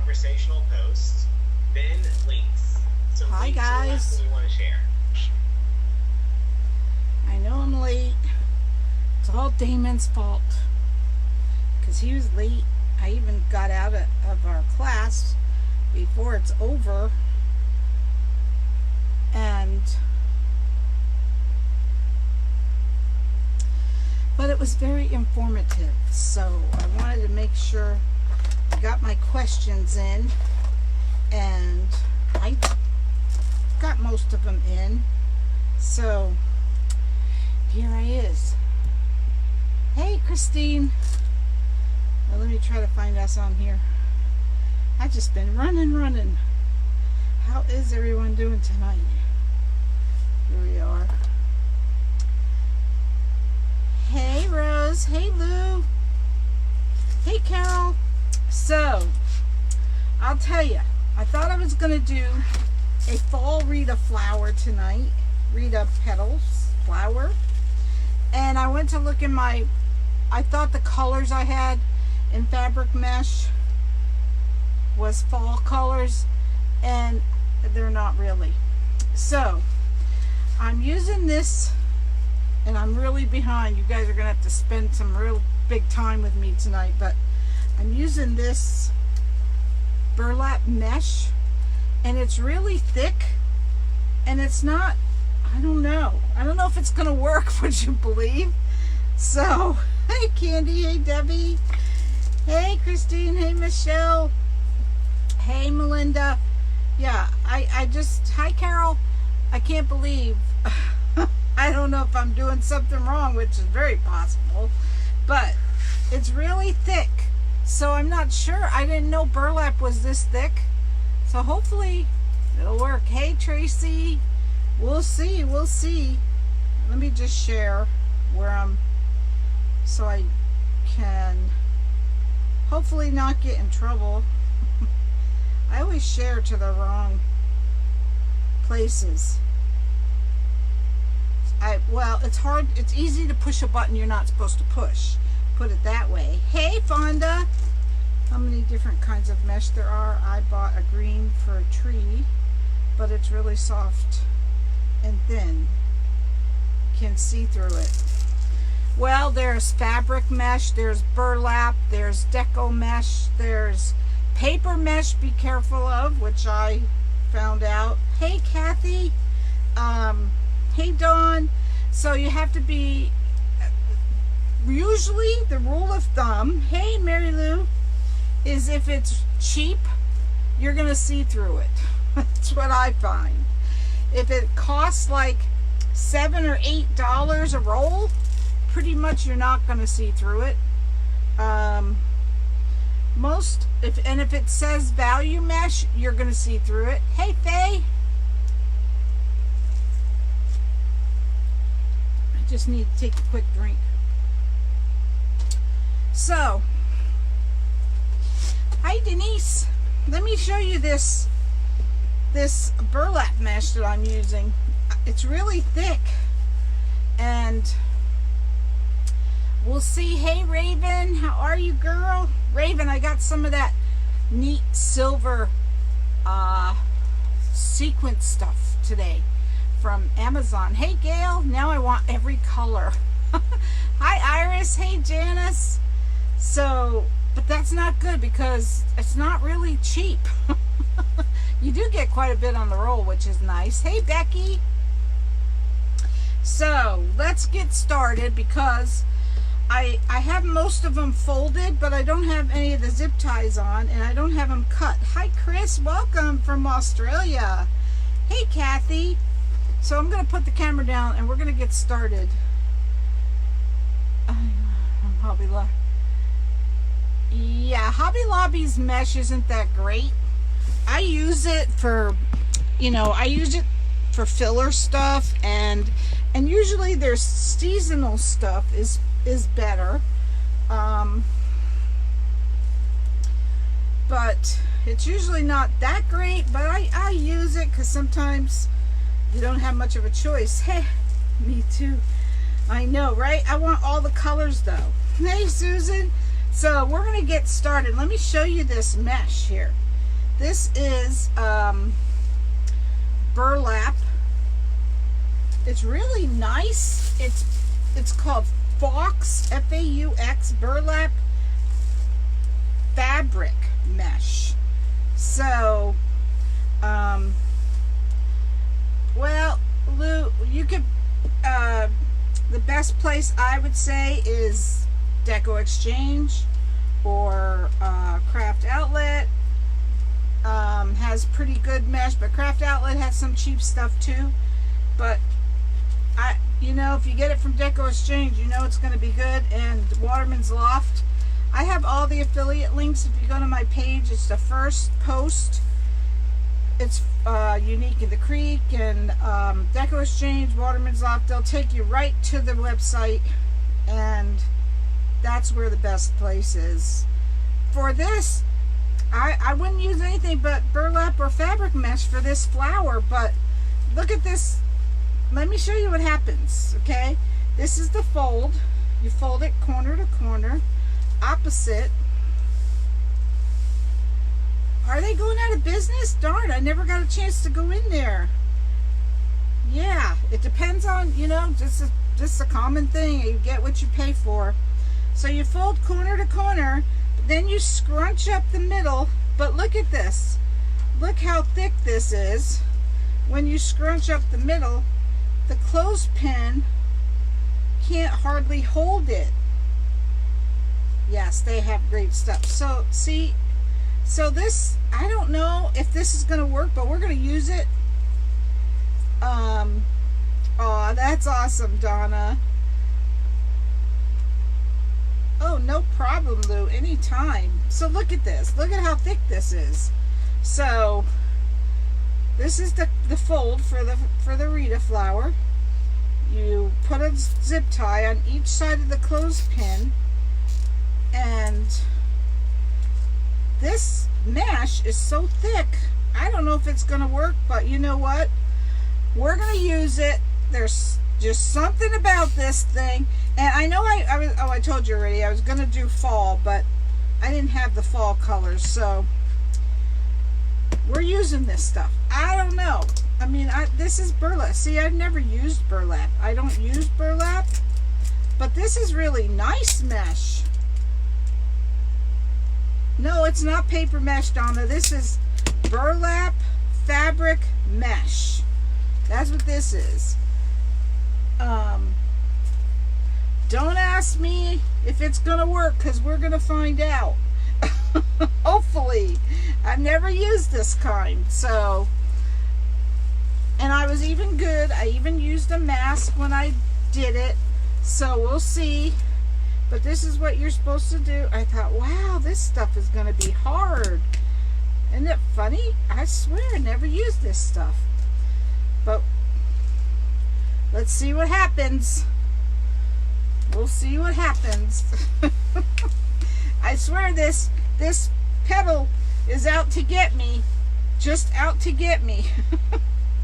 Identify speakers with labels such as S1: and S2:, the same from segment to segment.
S1: conversational post, then links. So
S2: hi guys.
S1: We want to share.
S2: I know I'm late. It's all Damon's fault because he was late. I even got out of our class before it's over, but it was very informative, so I wanted to make sure I got my questions in, and I got most of them in, so here I is. Hey Christine. Now let me try to find us on here. I've just been running. How is everyone doing tonight? Here we are. Hey Rose. Hey Lou. Hey Carol. So, I'll tell you, I thought I was going to do a fall Rita flower tonight. Rita petals flower. And I went to look in I thought the colors I had in fabric mesh was fall colors, and they're not really. So I'm using this, and I'm really behind. You guys are gonna have to spend some real big time with me tonight, but I'm using this burlap mesh, and it's really thick, and it's not, I don't know if it's gonna work, would you believe? So hey Candy, hey Debbie, hey Christine, hey Michelle, hey Melinda. Yeah, I just, hi Carol. I can't believe, I don't know if I'm doing something wrong, which is very possible, but it's really thick, so I'm not sure. I didn't know burlap was this thick, so hopefully it'll work. Hey Tracy, we'll see. Let me just share where I'm, so I can hopefully not get in trouble. I always share to the wrong places. Well, it's hard, it's easy to push a button you're not supposed to push. Put it that way. Hey Fonda! How many different kinds of mesh there are? I bought a green for a tree, but it's really soft and thin. You can see through it. Well, there's fabric mesh, there's burlap, there's deco mesh, there's paper mesh, be careful of, which I found out. Hey Kathy, hey Dawn. So you have to be, usually the rule of thumb, hey Mary Lou, is if it's cheap, you're gonna see through it. That's what I find. If it costs like $7 or $8 a roll, pretty much you're not going to see through it. If it says value mesh, you're going to see through it. Hey Faye, I just need to take a quick drink. So, hi Denise, let me show you this burlap mesh that I'm using. It's really thick, and we'll see. Hey Raven, how are you girl? Raven, I got some of that neat silver sequence stuff today from Amazon. Hey Gail, now I want every color. Hi Iris, hey Janice. So, but that's not good because it's not really cheap. You do get quite a bit on the roll, which is nice. Hey Becky. So let's get started because I have most of them folded, but I don't have any of the zip ties on, and I don't have them cut. Hi Chris, welcome from Australia. Hey Kathy. So I'm going to put the camera down and we're going to get started. Hobby Lobby. Yeah, Hobby Lobby's mesh isn't that great. I use it for, I use it for filler stuff, and usually their seasonal stuff is better, but it's usually not that great. But I use it because sometimes you don't have much of a choice. Hey, me too. I know, right? I want all the colors though. Hey Susan. So we're gonna get started. Let me show you this mesh here. This is burlap. It's really nice. It's called Faux, F-A-U-X, burlap fabric mesh. So, well, Lou, you could, the best place I would say is Deco Exchange or Craft Outlet. Has pretty good mesh, but Craft Outlet has some cheap stuff too. But if you get it from Deco Exchange, you know it's going to be good. And Waterman's Loft, I have all the affiliate links. If you go to my page, it's the first post. It's Unique in the Creek and Deco Exchange, Waterman's Loft. They'll take you right to the website, and that's where the best place is. For this, I wouldn't use anything but burlap or fabric mesh for this flower, but look at this. Let me show you what happens, okay? This is the fold. You fold it corner to corner, opposite. Are they going out of business? Darn, I never got a chance to go in there. Yeah, it depends on, just a common thing. You get what you pay for. So you fold corner to corner, then you scrunch up the middle, but look at this. Look how thick this is. When you scrunch up the middle, the clothespin can't hardly hold it. Yes, they have great stuff. So, see, so this, I don't know if this is going to work, but we're going to use it. Oh, that's awesome, Donna. Oh, no problem, Lou. Anytime. So look at this. Look at how thick this is. So this is the fold for the Rita flower. You put a zip tie on each side of the clothespin, and this mesh is so thick. I don't know if it's going to work, but you know what? We're going to use it. There's just something about this thing. And I know I told you already, I was going to do fall, but I didn't have the fall colors, so we're using this stuff. I don't know. I mean, this is burlap. See, I've never used burlap. I don't use burlap, but this is really nice mesh. No, it's not paper mesh, Donna. This is burlap fabric mesh. That's what this is. Don't ask me if it's gonna work, because we're gonna find out. Hopefully. I've never used this kind, so, and I was even good. I even used a mask when I did it, so we'll see. But this is what you're supposed to do. I thought, wow, this stuff is gonna be hard. Isn't it funny? I swear I never used this stuff. But let's see what happens. We'll see what happens. I swear this petal is out to get me. Just out to get me.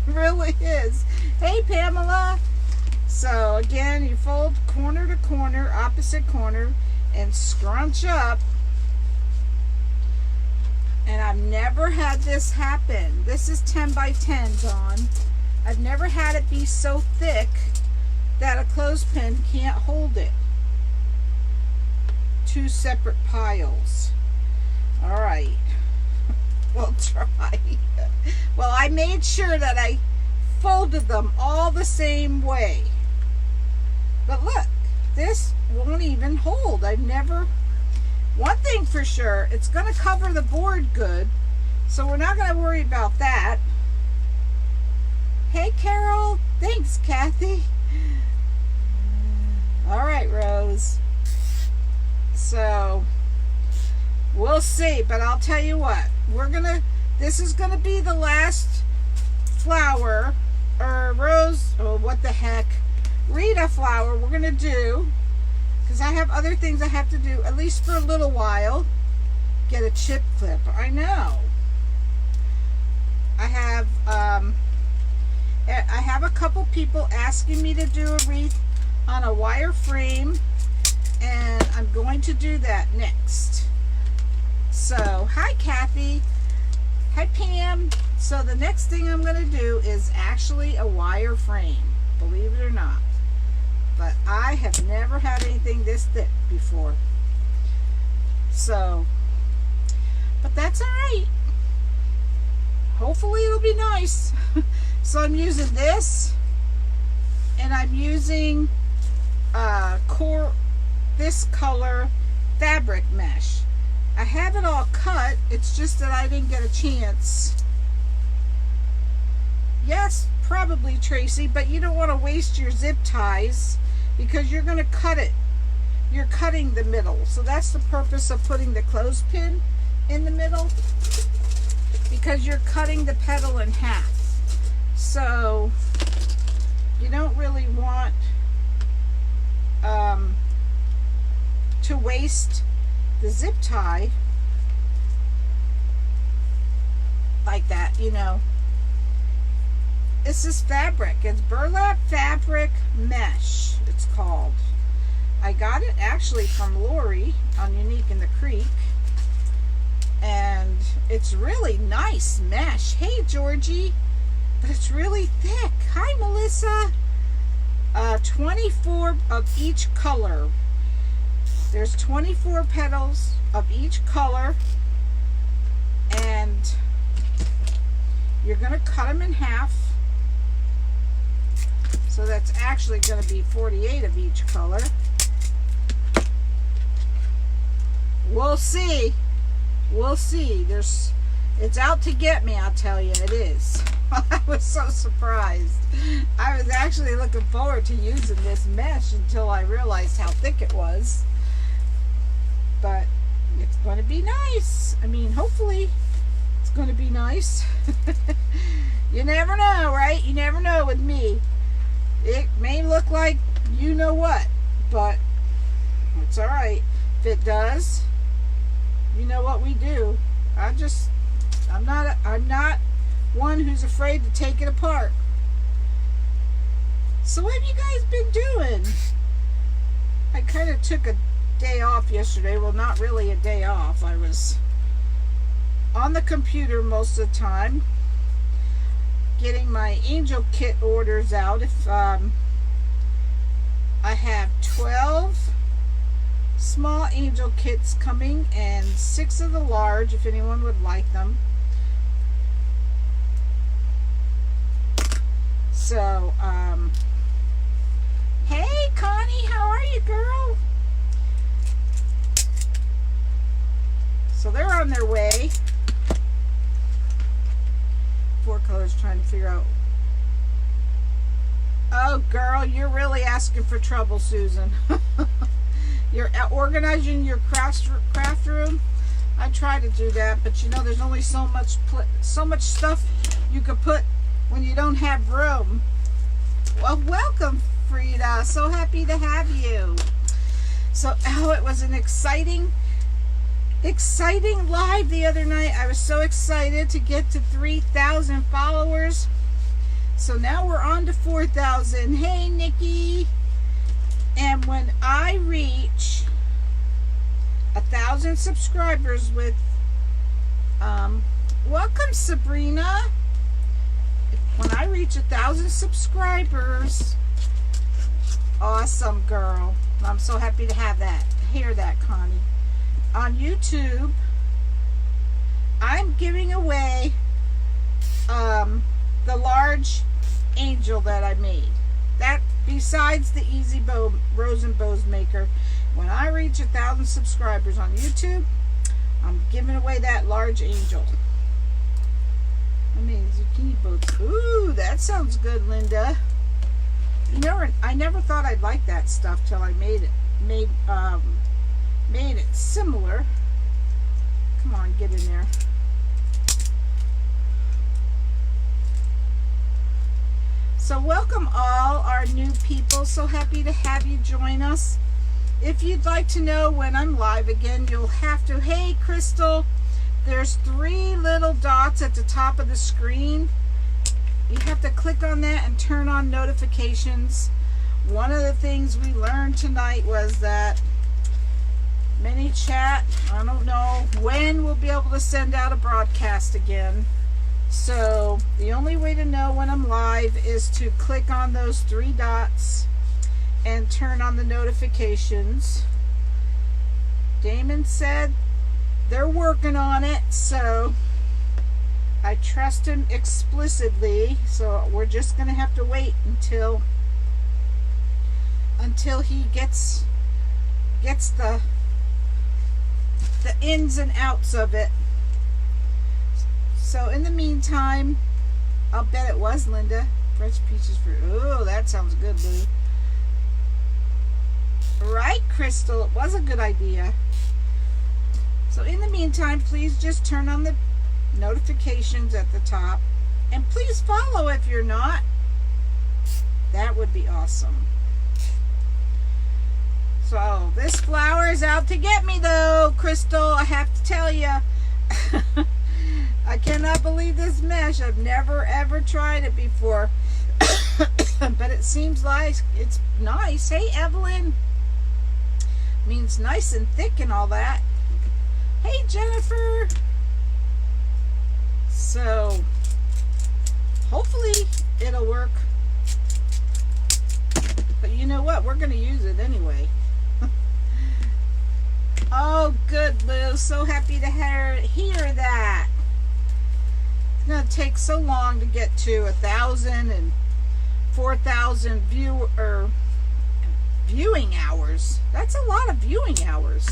S2: Really is. Hey, Pamela. So again, you fold corner to corner, opposite corner, and scrunch up. And I've never had this happen. This is 10 by 10, Dawn. I've never had it be so thick that a clothespin can't hold it. Two separate piles. All right. We'll try. Well, I made sure that I folded them all the same way. But look, this won't even hold. I've never... One thing for sure, it's going to cover the board good, so we're not going to worry about that. Hey, Carol. Thanks, Kathy. All right, Rose. So, we'll see, but I'll tell you what. This is going to be the last flower, or rose, oh, what the heck, Rita flower we're going to do, because I have other things I have to do, at least for a little while. Get a chip clip. I know. I have a couple people asking me to do a wreath on a wire frame, and I'm going to do that next. So, hi, Kathy. Hi, Pam. So the next thing I'm going to do is actually a wire frame, believe it or not. But I have never had anything this thick before. So, but that's all right. Hopefully it'll be nice. So I'm using this, and I'm using this color fabric mesh. I have it all cut, it's just that I didn't get a chance. Yes, probably, Tracy, but you don't want to waste your zip ties because you're going to cut it. You're cutting the middle. So that's the purpose of putting the clothespin in the middle, because you're cutting the petal in half. So you don't really want to waste the zip tie like that, you know. It's this fabric. It's burlap fabric mesh, it's called. I got it actually from Lori on Unique in the Creek, and it's really nice mesh. Hey, Georgie. But it's really thick. Hi, Melissa. 24 of each color. There's 24 petals of each color, and you're going to cut them in half. So that's actually going to be 48 of each color. We'll see. We'll see. It's out to get me, I'll tell you. It is. I was so surprised. I was actually looking forward to using this mesh until I realized how thick it was. But it's going to be nice. I mean, hopefully it's going to be nice. You never know, right? You never know with me. It may look like you know what, but it's all right. If it does, you know what we do. I'm not one who's afraid to take it apart. So what have you guys been doing? I kind of took a day off yesterday. Well, not really a day off. I was on the computer most of the time, getting my angel kit orders out. If I have 12 small angel kits coming and 6 of the large, if anyone would like them. So, hey, Connie, how are you, girl? So they're on their way. 4 colors, trying to figure out. Oh, girl, you're really asking for trouble, Susan. You're organizing your craft room. I try to do that, but you know, there's only so much stuff you could put when you don't have room. Well, welcome, Rita. So happy to have you. So, it was an exciting live the other night. I was so excited to get to 3,000 followers. So now we're on to 4,000. Hey, Nikki. And when I reach 1,000 subscribers with, welcome, Sabrina. When I reach 1,000 subscribers, awesome, girl. I'm so happy to have that. Hear that, Connie. On YouTube, I'm giving away the large angel that I made. That, besides the Easy Bow Rose and Bows Maker, when I reach 1,000 subscribers on YouTube, I'm giving away that large angel. I mean, zucchini boats. Ooh, that sounds good, Linda. I never thought I'd like that stuff till I made it similar. Come on, get in there. So welcome all our new people. So happy to have you join us. If you'd like to know when I'm live again, you'll have to, hey, Crystal, there's 3 little dots at the top of the screen. You have to click on that and turn on notifications. One of the things we learned tonight was that mini chat. I don't know when we'll be able to send out a broadcast again. So the only way to know when I'm live is to click on those three dots and turn on the notifications. Damon said they're working on it, so I trust him explicitly. So we're just gonna have to wait until he gets the ins and outs of it. So in the meantime, I'll bet it was Linda. Fresh peaches for, oh, that sounds good, Lou. Right, Crystal, it was a good idea. So in the meantime, please just turn on the notifications at the top. And please follow if you're not. That would be awesome. So this flower is out to get me though, Crystal, I have to tell you. I cannot believe this mesh. I've never ever tried it before. But it seems like it's nice. Hey, Evelyn. Means nice and thick and all that. Hey, Jennifer. So hopefully it'll work. But you know what? We're going to use it anyway. Oh, good, Lou. So happy to hear that. It's going to take so long to get to 1,000 and 4,000 viewing hours. That's a lot of viewing hours.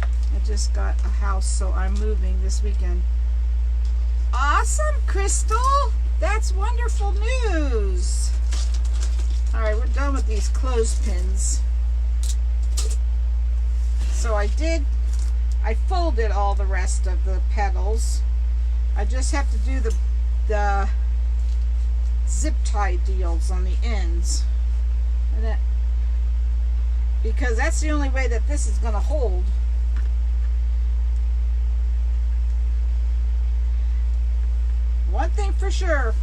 S2: I just got a house, so I'm moving this weekend. Awesome, Crystal. That's wonderful news. All right, we're done with these clothespins. So I folded all the rest of the petals. I just have to do the zip tie deals on the ends. And that, because that's the only way that this is going to hold. One thing for sure,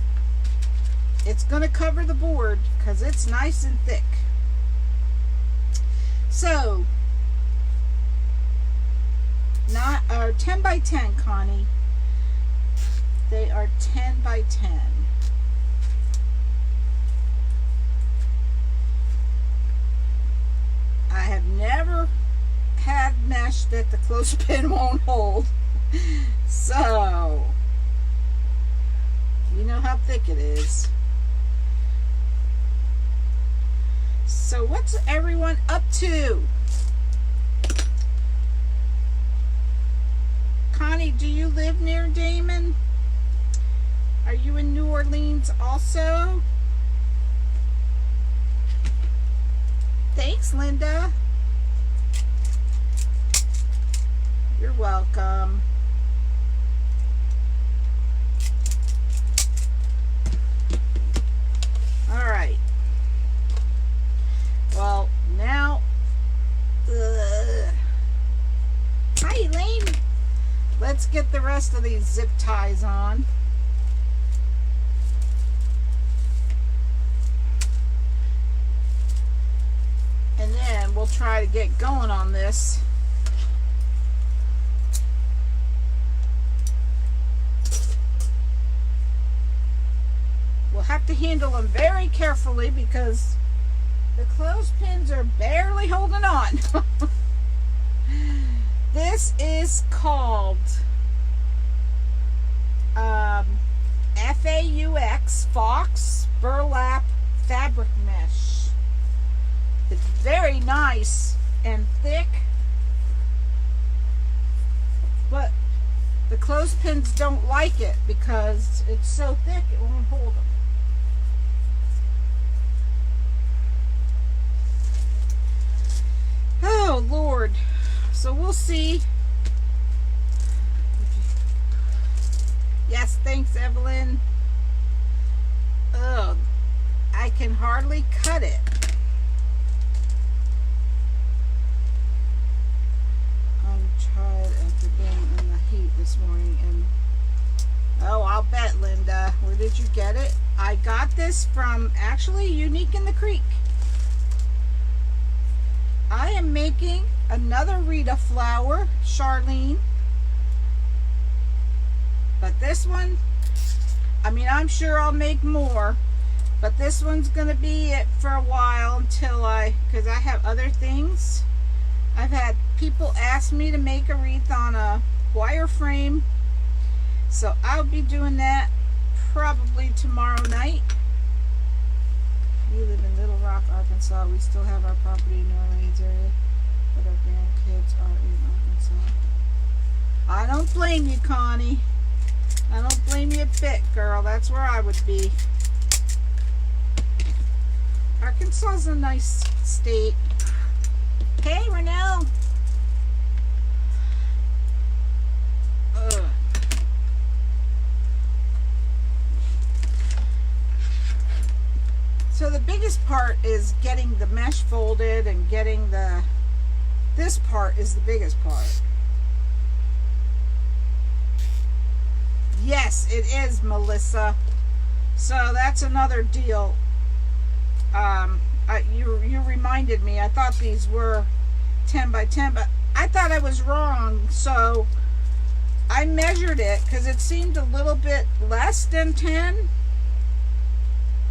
S2: it's going to cover the board because it's nice and thick. So, 10 by 10, Connie. They are 10 by 10. I have never had mesh that the clothespin won't hold. So, you know how thick it is. So what's everyone up to? Connie, do you live near Damon? Are you in New Orleans also? Thanks, Linda. You're welcome. All right. Well, now, hi, Elaine. Let's get the rest of these zip ties on. And then we'll try to get going on this. We'll have to handle them very carefully because the clothespins are barely holding on. This is called FAUX, Fox Burlap Fabric Mesh. It's very nice and thick, but the clothespins don't like it because it's so thick it won't hold them. Oh, Lord. So we'll see. Yes, thanks, Evelyn. Oh, I can hardly cut it. I'm tired after being in the heat this morning. And oh, I'll bet, Linda. Where did you get it? I got this from, actually, Unique in the Creek. I am making another Rita flower, Charlene. But this one, I mean, I'm sure I'll make more. But this one's going to be it for a while until because I have other things. I've had people ask me to make a wreath on a wire frame. So I'll be doing that probably tomorrow night. We live in Little Rock, Arkansas. We still have our property in New Orleans area, but our grandkids are in Arkansas. I don't blame you, Connie. I don't blame you a bit, girl. That's where I would be. Arkansas is a nice state. Hey, Renelle. Ugh. So the biggest part is getting the mesh folded and getting this part is the biggest part. Yes, it is, Melissa. So that's another deal. You reminded me. I thought these were 10 by 10, but I thought I was wrong. So I measured it because it seemed a little bit less than 10.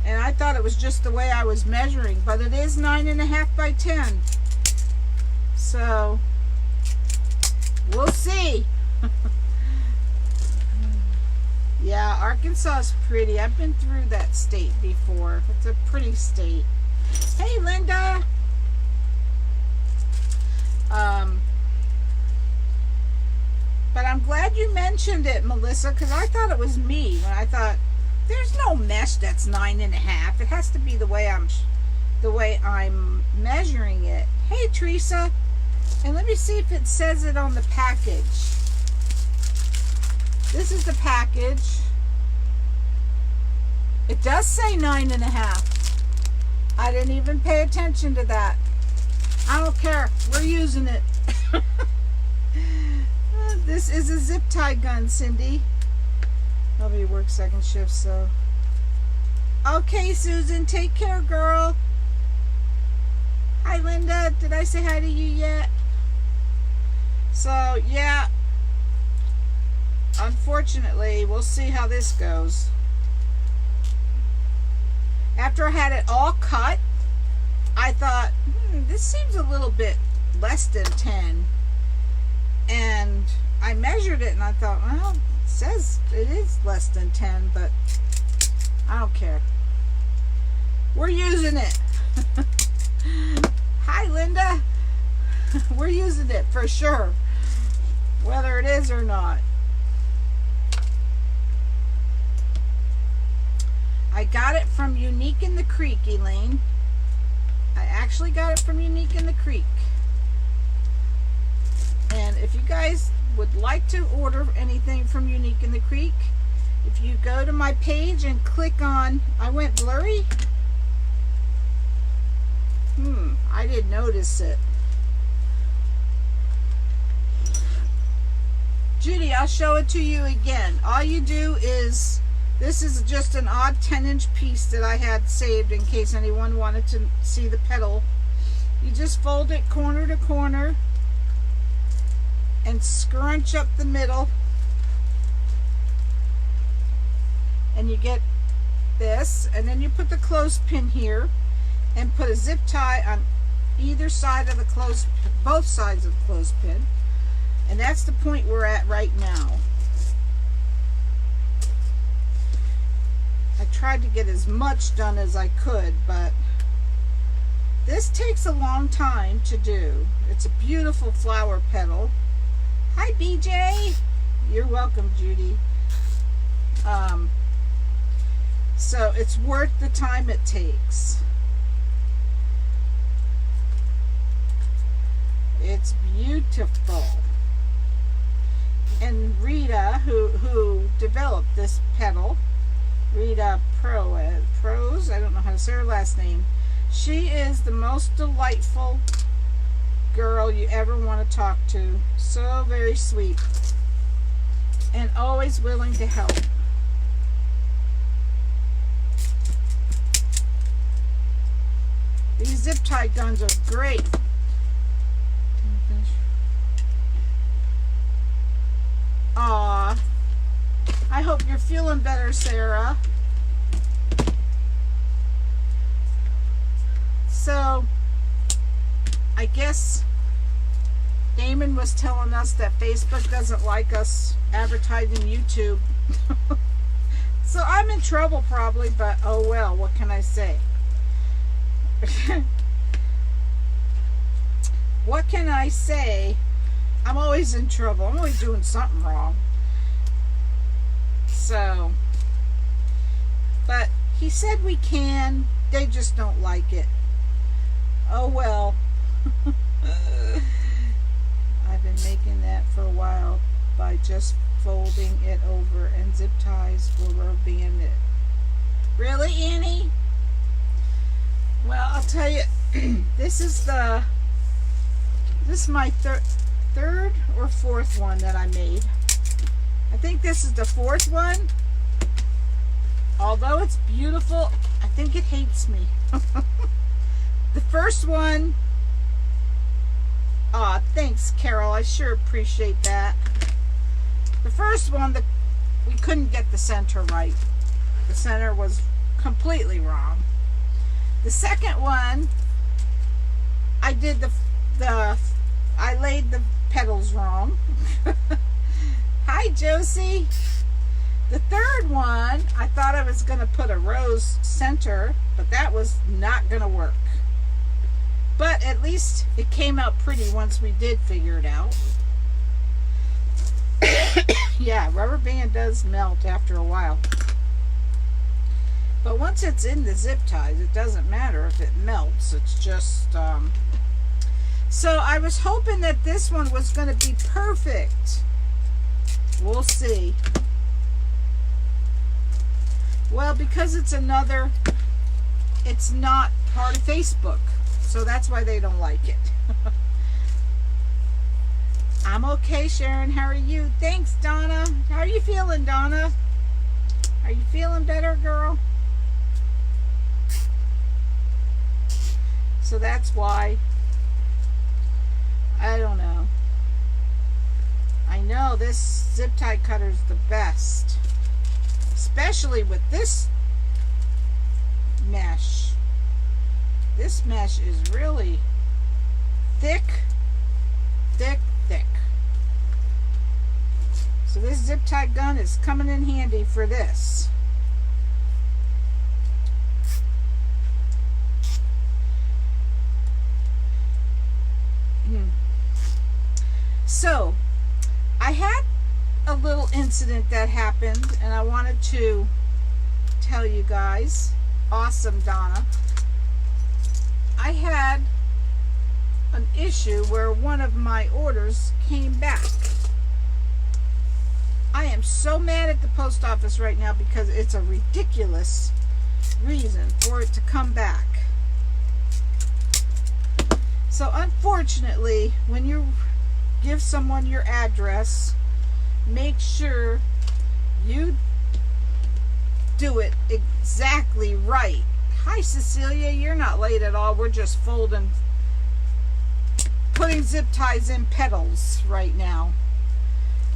S2: And I thought it was just the way I was measuring, but it is 9.5 by 10. So we'll see. Yeah, Arkansas is pretty. I've been through that state before. It's a pretty state. Hey, Linda. But I'm glad you mentioned it, Melissa, because I thought it was me when I thought there's no mesh that's 9.5. It has to be the way I'm measuring it. Hey, Teresa. And let me see if it says it on the package. This is the package. It does say 9.5. I didn't even pay attention to that. I don't care. We're using it. This is a zip tie gun, Cindy. Nobody works second shift, so. Okay, Susan. Take care, girl. Hi, Linda. Did I say hi to you yet? So, yeah. Unfortunately, we'll see how this goes. After I had it all cut, I thought, this seems a little bit less than 10. And I measured it and I thought, well, it says it is less than 10, but I don't care. We're using it. Hi, Linda. We're using it for sure, whether it is or not. I got it from Unique in the Creek, Elaine. I actually got it from Unique in the Creek. And if you guys would like to order anything from Unique in the Creek, if you go to my page and click on, I went blurry. I didn't notice it. Judy, I'll show it to you again. All you do is, this is just an odd 10-inch piece that I had saved in case anyone wanted to see the petal. You just fold it corner to corner and scrunch up the middle, and you get this, and then you put the clothespin here and put a zip tie on either side of the clothespin, both sides of the clothespin, and that's the point we're at right now. I tried to get as much done as I could, but this takes a long time to do. It's a beautiful flower petal. Hi, BJ. You're welcome, Judy. So it's worth the time it takes. It's beautiful. And Rita, who developed this petal, Rita Pros, I don't know how to say her last name. She is the most delightful girl you ever want to talk to. So very sweet. And always willing to help. These zip tie guns are great. you're feeling better, Sarah. So, I guess Damon was telling us that Facebook doesn't like us advertising YouTube. So I'm in trouble probably, but oh well, what can I say? What can I say? I'm always in trouble. I'm always doing something wrong. So, but he said we can. They just don't like it. Oh well. I've been making that for a while by just folding it over and zip ties or rubber band it. Really, Annie? Well, I'll tell you, this is my third or fourth one that I made. I think this is the fourth one. Although it's beautiful, I think it hates me. The first one, aw, thanks, Carol. I sure appreciate that. The first one, we couldn't get the center right. The center was completely wrong. The second one, I did I laid the petals wrong. Hi, Josie. The third one, I thought I was going to put a rose center, but that was not going to work. But at least it came out pretty once we did figure it out. Yeah, rubber band does melt after a while. But once it's in the zip ties, it doesn't matter if it melts. It's just... So I was hoping that this one was going to be perfect. We'll see. Well, because it's not part of Facebook. So that's why they don't like it. I'm okay, Sharon. How are you? Thanks, Donna. How are you feeling, Donna? Are you feeling better, girl? So that's why. I don't know. I know this zip tie cutter is the best. Especially with this mesh. This mesh is really thick, thick, thick. So this zip tie gun is coming in handy for this. So, I had a little incident that happened, and I wanted to tell you guys. Awesome, Donna. I had an issue where one of my orders came back. I am so mad at the post office right now because it's a ridiculous reason for it to come back. So unfortunately, when you give someone your address, make sure you do it exactly right. Hi, Cecilia. You're not late at all. We're just putting zip ties in petals right now.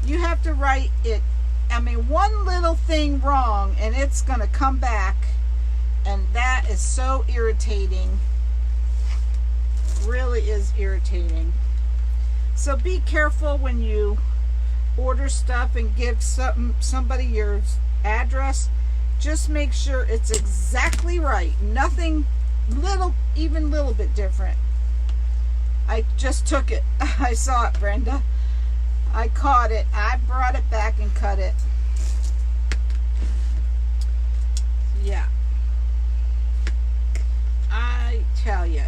S2: You have to write it. I mean, one little thing wrong and it's going to come back, and that is so irritating. Really is irritating. So be careful when you order stuff and give somebody your address. Just make sure it's exactly right. Nothing even little bit different. I just took it. I saw it, Brenda. I caught it. I brought it back and cut it. Yeah. I tell you,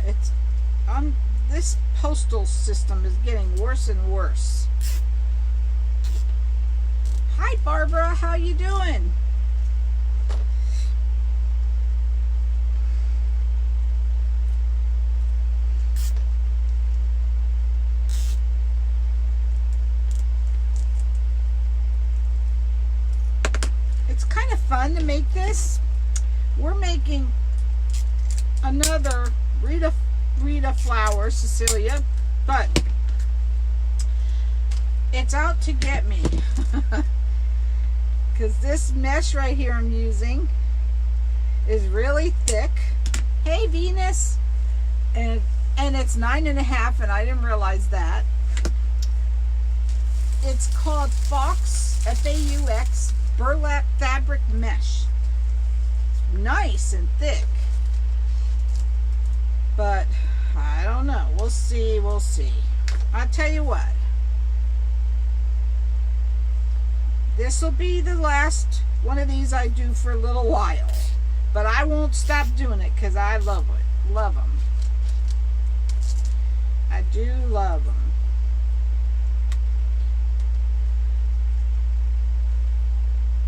S2: this postal system is getting worse and worse. Hi, Barbara. How you doing? It's kind of fun to make this. We're making another Rita flower, Cecilia, but it's out to get me. because this mesh right here I'm using is really thick. Hey Venus, and it's 9.5, and I didn't realize that. It's called Fox, F-A-U-X, burlap fabric mesh. It's nice and thick, but I don't know. We'll see. I'll tell you what. This will be the last one of these I do for a little while, but I won't stop doing it because I love it. Love them. I do love them.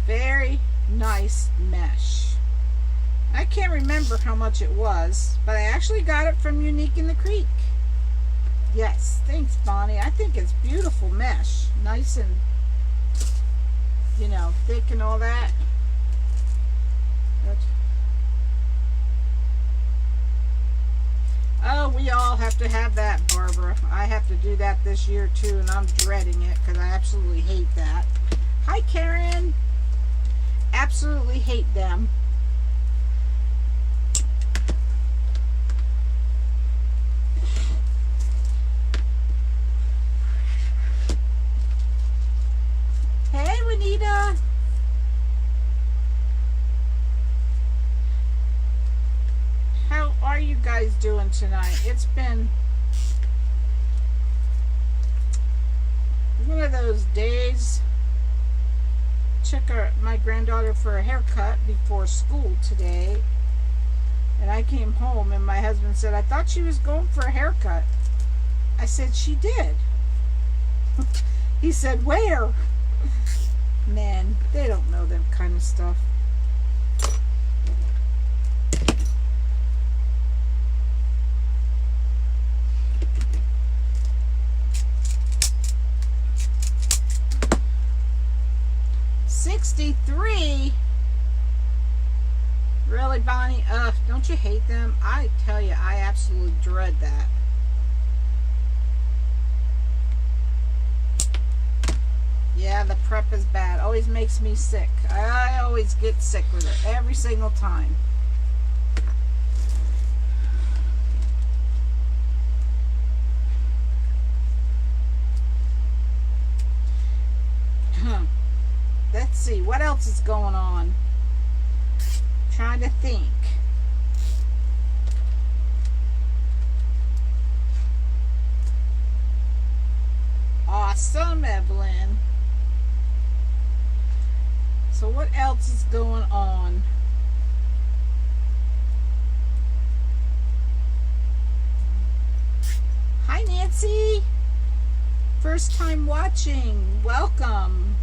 S2: Very nice mesh. I can't remember how much it was, but I actually got it from Unique in the Creek. Yes, thanks Bonnie. I think it's beautiful mesh. Nice and, you know, thick and all that. Oh, we all have to have that, Barbara. I have to do that this year too, and I'm dreading it because I absolutely hate that. Hi Karen. Absolutely hate them. Hey Juanita. How are you guys doing tonight? It's been one of those days. Took my granddaughter for a haircut before school today, and I came home and my husband said, I thought she was going for a haircut. I said, she did. He said, where? Man, they don't know that kind of stuff. $63. Really, Bonnie? Don't you hate them? I tell you, I absolutely dread that. Yeah, the prep is bad. Always makes me sick. I always get sick with it every single time. Let's see, what else is going on? Trying to think. Awesome, Evelyn. So what else is going on? Hi, Nancy. First time watching. Welcome.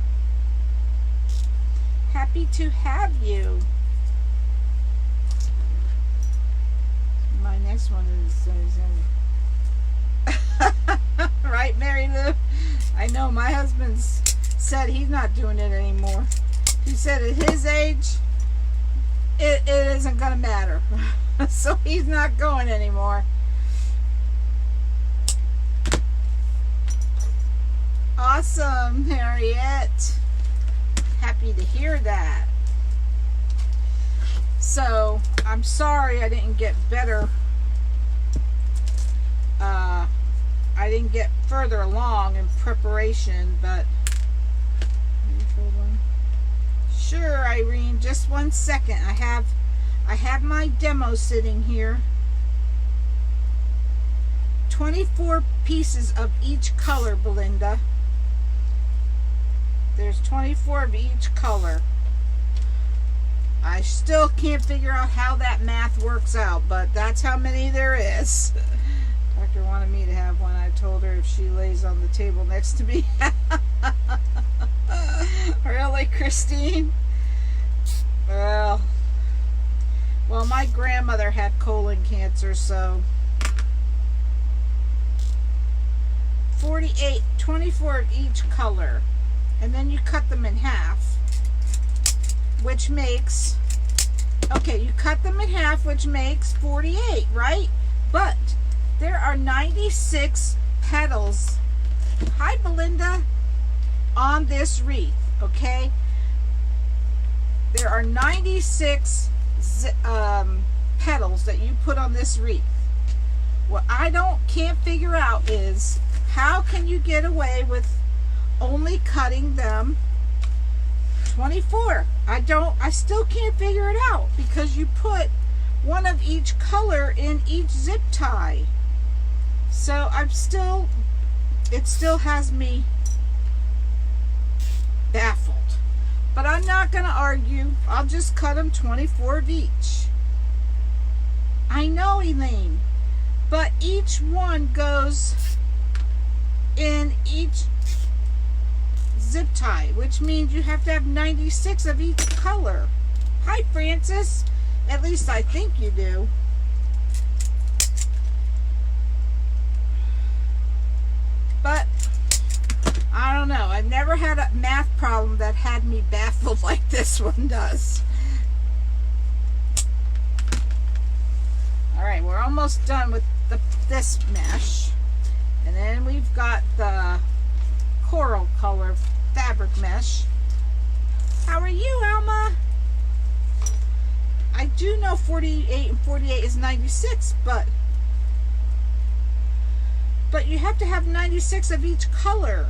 S2: Happy to have you. My next one is right, Mary Lou? I know my husband's said he's not doing it anymore. He said at his age it isn't gonna matter. So he's not going anymore. Awesome, Harriet. Happy to hear that. So I'm sorry I didn't get better. I didn't get further along in preparation, but sure, Irene, just 1 second. I have my demo sitting here. 24 pieces of each color, Belinda. There's 24 of each color. I still can't figure out how that math works out, but that's how many there is. Doctor wanted me to have one. I told her if she lays on the table next to me. Really, Christine? Well, my grandmother had colon cancer, so 48, 24 of each color. And then you cut them in half, which makes, okay, you cut them in half, which makes 48, right? But there are 96 petals, hi Belinda, on this wreath, okay? there are 96 petals that you put on this wreath. What I can't figure out is how can you get away with only cutting them 24? I still can't figure it out, because you put one of each color in each zip tie. So it still has me baffled. But I'm not going to argue. I'll just cut them 24 of each. I know, Elaine, but each one goes in each zip tie, which means you have to have 96 of each color. Hi, Francis. At least I think you do. But I don't know. I've never had a math problem that had me baffled like this one does. All right, we're almost done with this mesh. And then we've got the coral color fabric mesh. How are you, Alma? I do know 48 and 48 is 96, but you have to have 96 of each color.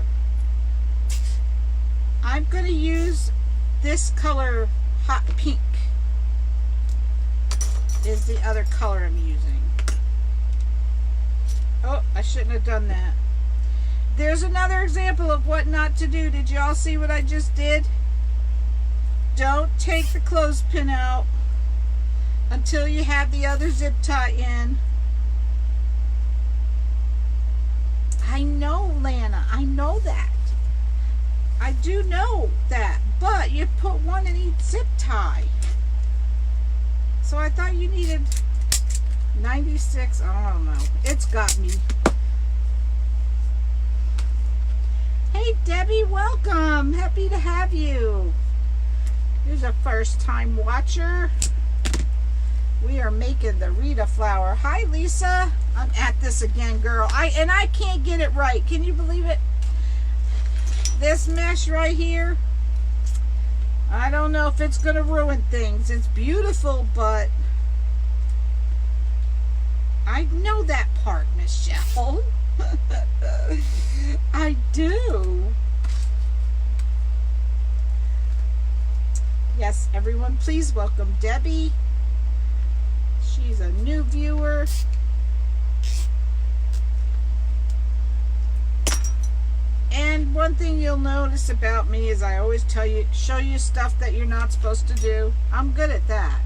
S2: I'm going to use this color, hot pink is the other color I'm using. Oh, I shouldn't have done that. There's another example of what not to do. Did y'all see what I just did? Don't take the clothespin out until you have the other zip tie in. I know, Lana, I know that. I do know that, but you put one in each zip tie. So I thought you needed 96, I don't know. It's got me. Hey, Debbie, welcome. Happy to have you. Here's a first time watcher. We are making the Rita flower. Hi, Lisa. I'm at this again, girl. I can't get it right. Can you believe it? This mesh right here, I don't know if it's going to ruin things. It's beautiful, but I know that part, Michelle. I do. Yes, everyone, please welcome Debbie. She's a new viewer. And one thing you'll notice about me is I always show you stuff that you're not supposed to do. I'm good at that.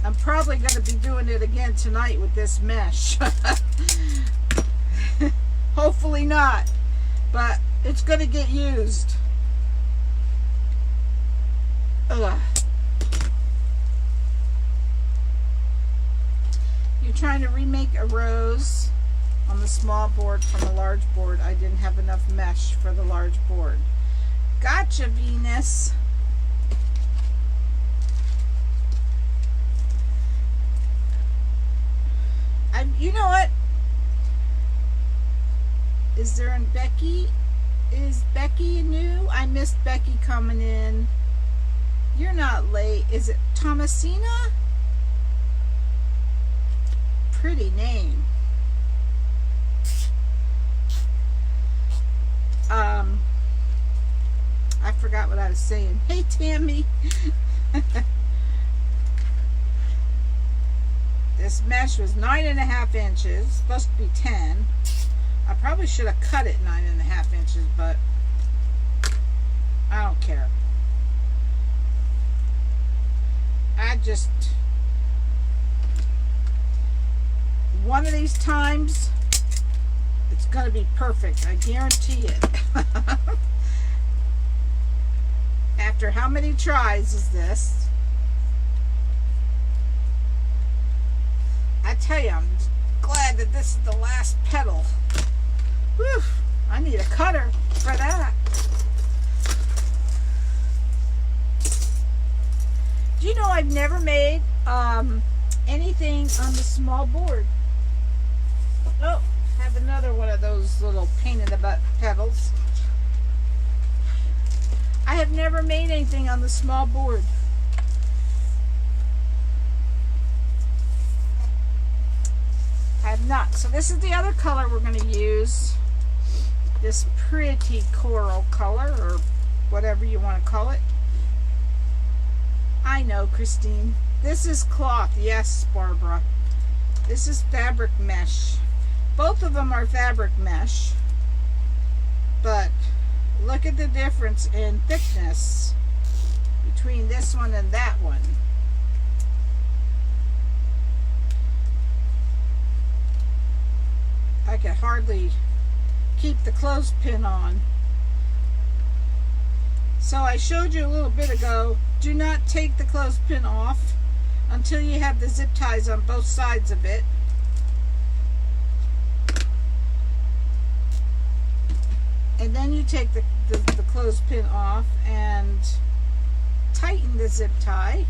S2: I'm probably going to be doing it again tonight with this mesh. Hopefully not, but it's going to get used. Ugh. You're trying to remake a rose on the small board from a large board. I didn't have enough mesh for the large board. Gotcha, Venus. You know what? Is there an Becky? Is Becky new? I missed Becky coming in. You're not late. Is it Thomasina? Pretty name. I forgot what I was saying. Hey, Tammy. This mesh was 9.5 inches. Supposed to be 10. I probably should have cut it 9.5 inches, but I don't care. One of these times, it's going to be perfect. I guarantee it. After how many tries is this? I tell you, I'm glad that this is the last petal. Whew, I need a cutter for that. Do you know I've never made anything on the small board? Oh, have another one of those little pain in the butt petals. I have never made anything on the small board. not. So this is the other color we're going to use. This pretty coral color, or whatever you want to call it. I know, Christine. This is cloth. Yes, Barbara. This is fabric mesh. Both of them are fabric mesh. But look at the difference in thickness between this one and that one. I could hardly keep the clothespin on. So I showed you a little bit ago, do not take the clothespin off until you have the zip ties on both sides of it. And then you take the clothespin off and tighten the zip tie.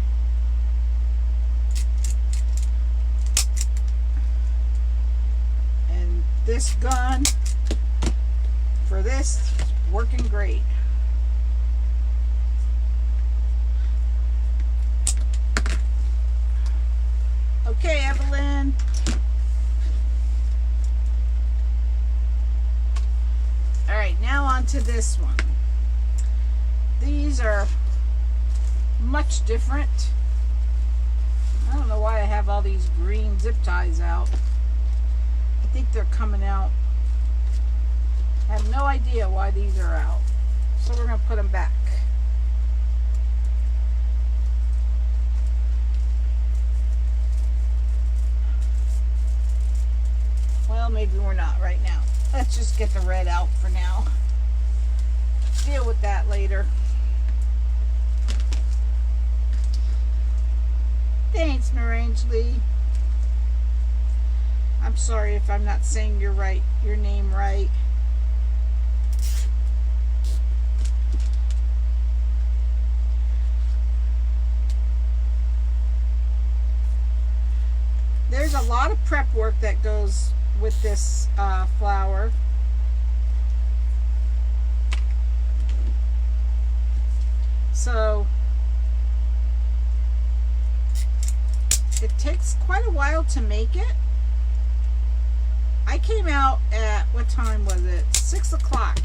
S2: And this gun for this is working great. Okay, Evelyn. All right, now on to this one. These are much different. I don't know why I have all these green zip ties out. I think they're coming out. I have no idea why these are out. So we're going to put them back. Well, maybe we're not right now. Let's just get the red out for now. Deal with that later. Thanks, Marangely. I'm sorry if I'm not saying your name right. There's a lot of prep work that goes with this flower. So it takes quite a while to make it. I came out at, what time was it? 6 o'clock,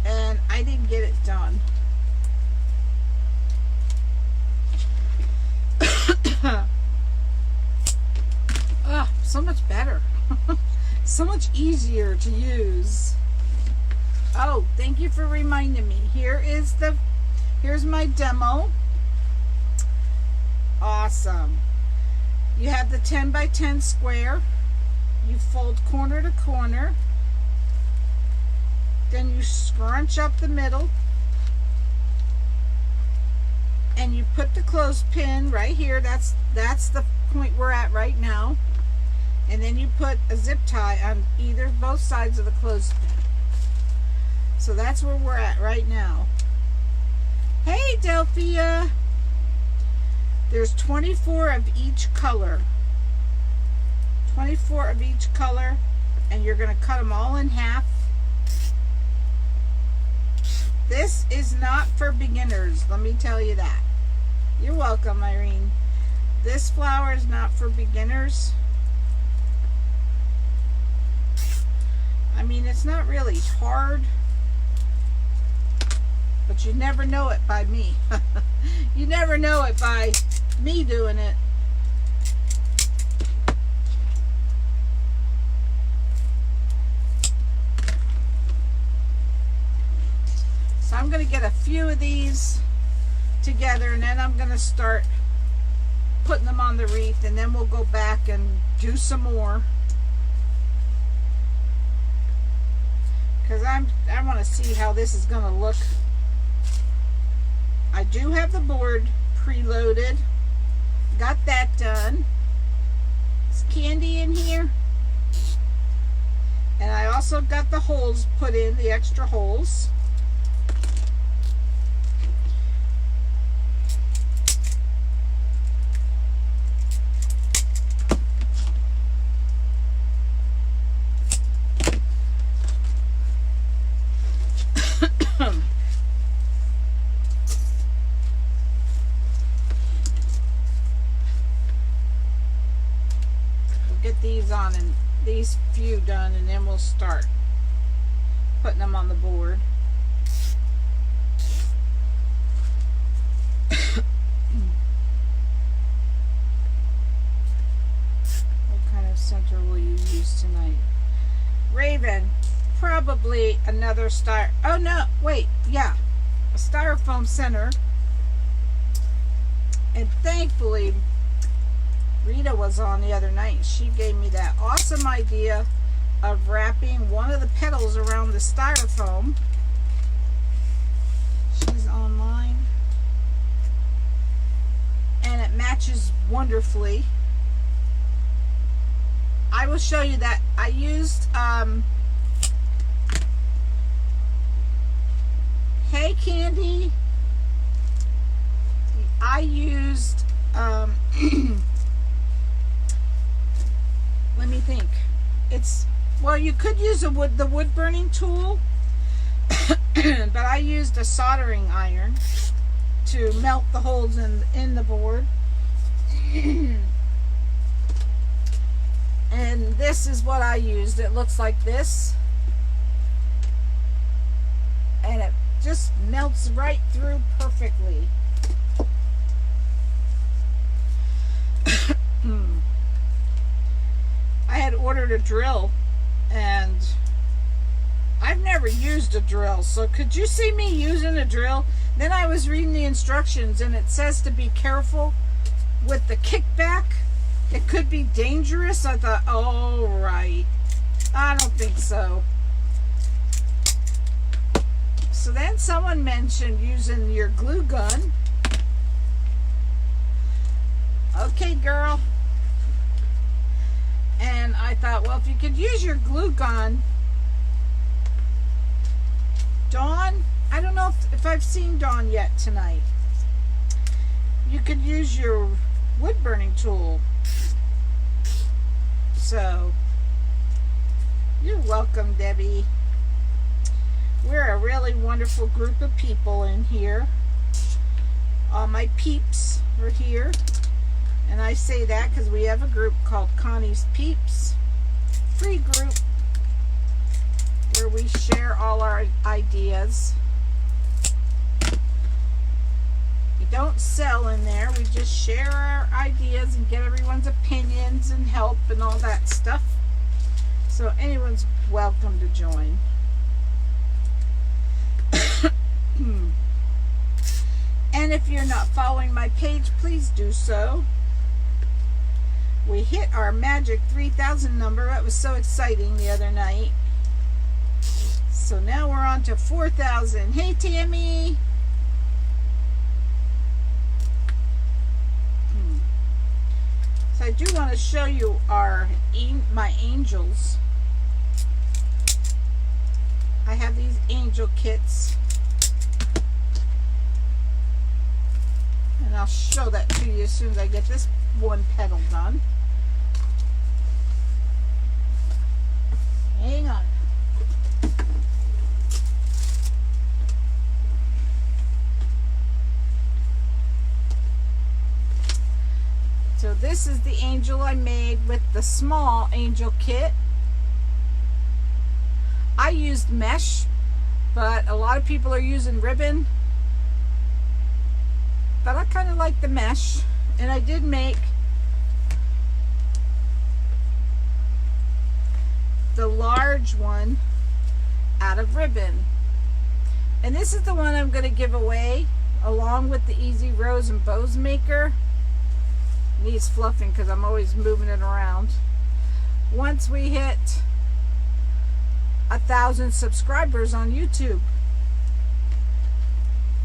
S2: and I didn't get it done. So much better. So much easier to use. Oh, thank you for reminding me. Here's my demo. Awesome. You have the 10 by 10 square. You fold corner to corner. Then you scrunch up the middle. And you put the clothespin right here. That's the point we're at right now. And then you put a zip tie on both sides of the clothespin. So that's where we're at right now. Hey, Delphia. There's 24 of each color. 24 of each color. And you're going to cut them all in half. This is not for beginners. Let me tell you that. You're welcome, Irene. This flower is not for beginners. I mean, it's not really hard, but you never know it by me. You never know it by me doing it. So I'm going to get a few of these together, and then I'm going to start putting them on the wreath, and then we'll go back and do some more. Because I want to see how this is going to look. I do have the board preloaded. Got that done. Is Candy in here? And I also got the holes put in, the extra holes. These on these few done, and then we'll start putting them on the board. What kind of center will you use tonight? Raven, probably another oh no, wait, yeah, a styrofoam center. And thankfully Rita was on the other night. She gave me that awesome idea of wrapping one of the petals around the styrofoam. She's online. And it matches wonderfully. I will show you that. I used Hey Candy. I used let me think. It's, well, you could use the wood burning tool, but I used a soldering iron to melt the holes in the board. And this is what I used. It looks like this, and it just melts right through perfectly. I had ordered a drill, and I've never used a drill, so could you see me using a drill? Then I was reading the instructions, and it says to be careful with the kickback. It could be dangerous. I thought, oh, right. I don't think so. So then someone mentioned using your glue gun. Okay, girl. And I thought, well, if you could use your glue gun, Dawn, I don't know if I've seen Dawn yet tonight. You could use your wood burning tool. So, you're welcome, Debbie. We're a really wonderful group of people in here. All my peeps are here. And I say that because we have a group called Connie's Peeps. Free group where we share all our ideas. We don't sell in there. We just share our ideas and get everyone's opinions and help and all that stuff. So anyone's welcome to join. And if you're not following my page, please do so. We hit our magic 3,000 number. That was so exciting the other night. So now we're on to 4,000. Hey, Tammy. So I do want to show you my angels. I have these angel kits. And I'll show that to you as soon as I get this one petal done. Hang on. So this is the angel I made with the small angel kit. I used mesh, but a lot of people are using ribbon. But I kind of like the mesh, and I did make the large one out of ribbon. And this is the one I'm going to give away along with the Easy Rose and Bows Maker. Needs fluffing because I'm always moving it around. Once we hit 1,000 subscribers on YouTube.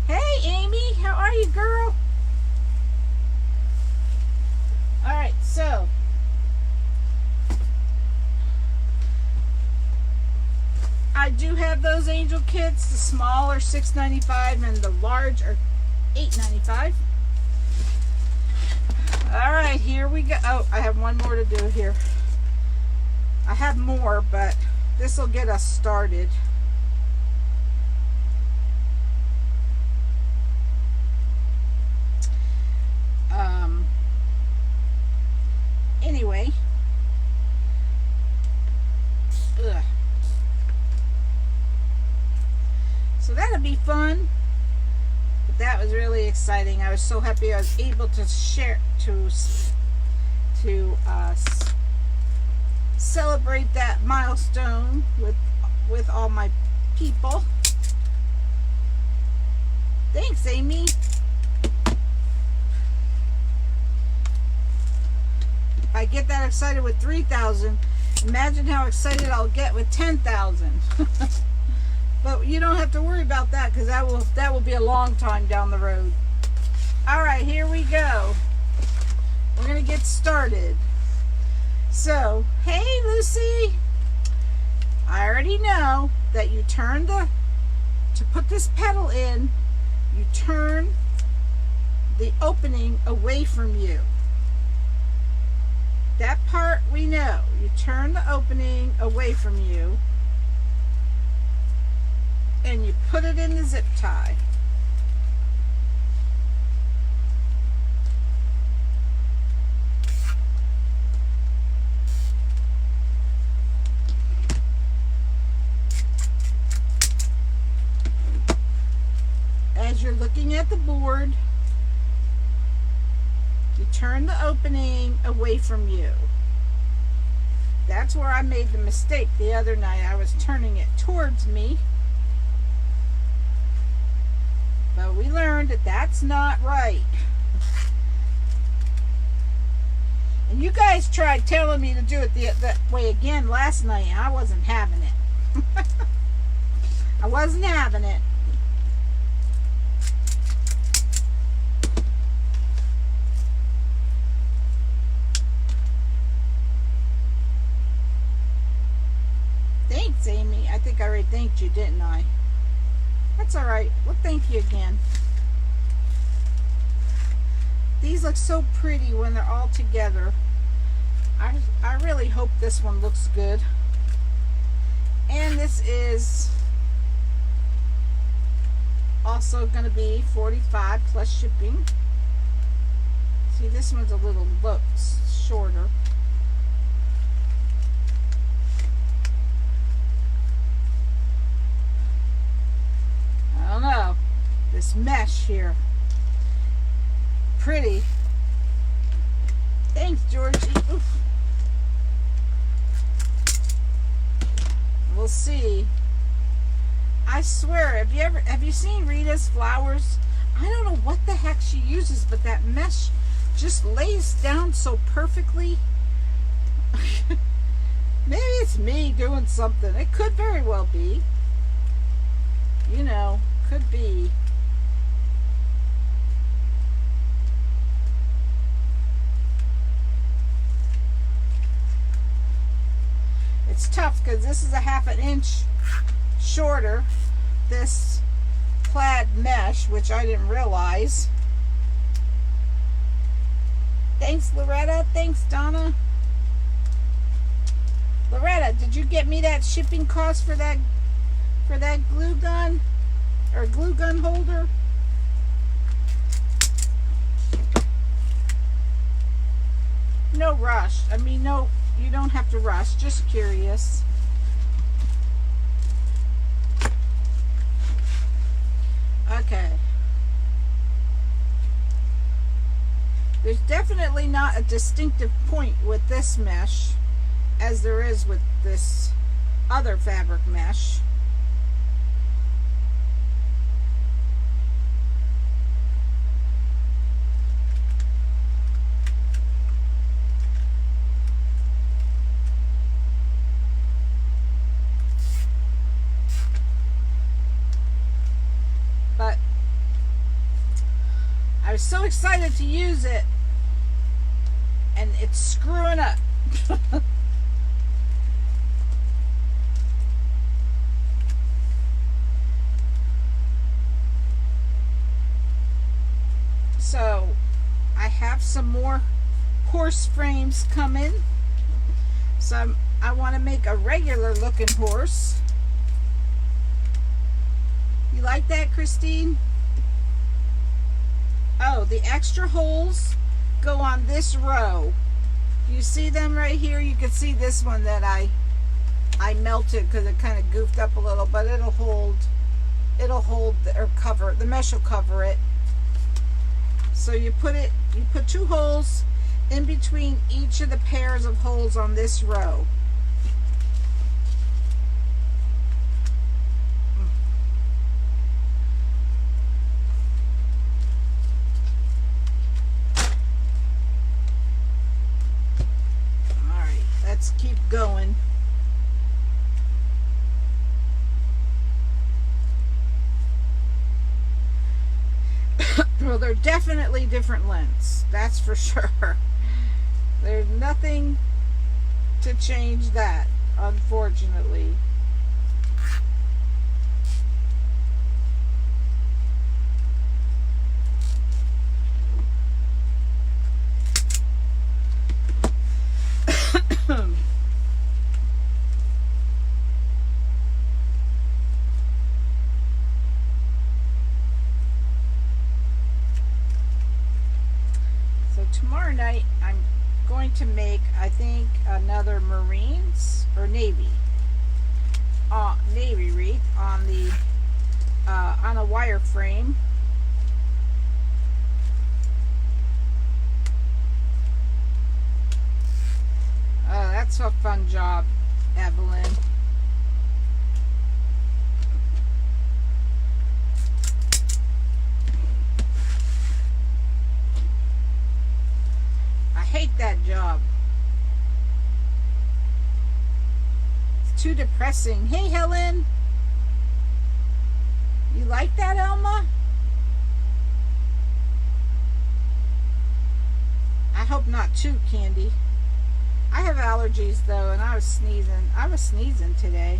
S2: Hey Amy, how are you, girl? Alright, so I do have those angel kits. The small are $6.95 and the large are $8.95. Alright, here we go. Oh, I have one more to do here. I have more, but this will get us started. Anyway, fun, but that was really exciting. I was so happy I was able to share, to celebrate that milestone with all my people. Thanks, Amy. If I get that excited with 3,000, imagine how excited I'll get with 10,000. But you don't have to worry about that, because that will be a long time down the road. All right, here we go. We're gonna get started. So, hey Lucy, I already know that you turn to put this petal in, you turn the opening away from you. That part we know. You turn the opening away from you and you put it in the zip tie. As you're looking at the board, you turn the opening away from you. That's where I made the mistake the other night. I was turning it towards me. But we learned that that's not right. And you guys tried telling me to do it that way again last night. I wasn't having it. I wasn't having it. Thanks, Amy. I think I already thanked you, didn't I? That's all right. Well, thank you again. These look so pretty when they're all together. I really hope this one looks good. And this is also going to be $45 plus shipping. See, this one's a little shorter. I don't know. This mesh here. Pretty. Thanks, Georgie. Oof. We'll see. I swear, have you seen Rita's flowers? I don't know what the heck she uses, but that mesh just lays down so perfectly. Maybe it's me doing something. It could very well be. You know, could be. It's tough because this is a ½ an inch shorter, this plaid mesh, which I didn't realize. Thanks, Loretta. Thanks, Donna. Loretta, did you get me that shipping cost for that glue gun or glue gun holder? No rush. I mean, no, you don't have to rush. Just curious. Okay. There's definitely not a distinctive point with this mesh as there is with this other fabric mesh. But I was so excited to use it, and it's screwing up. So I have some more horse frames coming. So I want to make a regular looking horse. You like that, Christine? Oh, the extra holes go on this row. You see them right here? You can see this one that I melted because it kind of goofed up a little, but it'll hold it'll hold or cover, the mesh will cover it. So you put 2 holes in between each of the pairs of holes on this row. All right, let's keep going. Well, they're definitely different lengths, that's for sure. There's nothing to change that, unfortunately. Tomorrow night I'm going to make, I think, another Marines or Navy wreath on the on a wire frame. Oh, that's a fun job, Evelyn. Hate that job. It's too depressing. Hey, Helen. You like that, Elma? I hope not too, Candy. I have allergies though, and I was sneezing. I was sneezing today.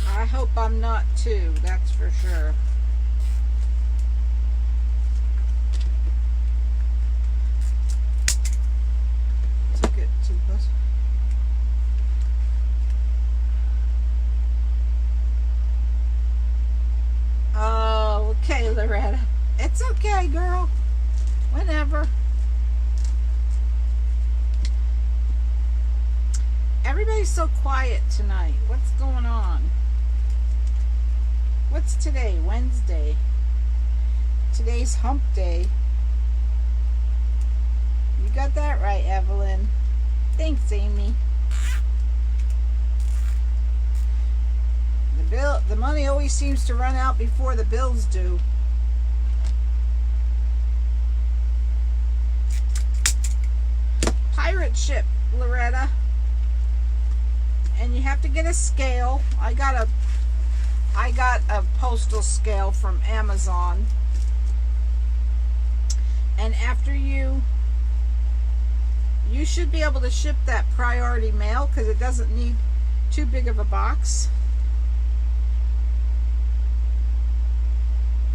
S2: I hope I'm not too, that's for sure. Oh, okay, Loretta. It's okay, girl. Whenever. Everybody's so quiet tonight. What's going on? What's today? Wednesday. Today's hump day. You got that right, Evelyn. Thanks, Amy. The money always seems to run out before the bills do. Pirate ship, Loretta. And you have to get a scale. I got a postal scale from Amazon. And after you should be able to ship that priority mail because it doesn't need too big of a box.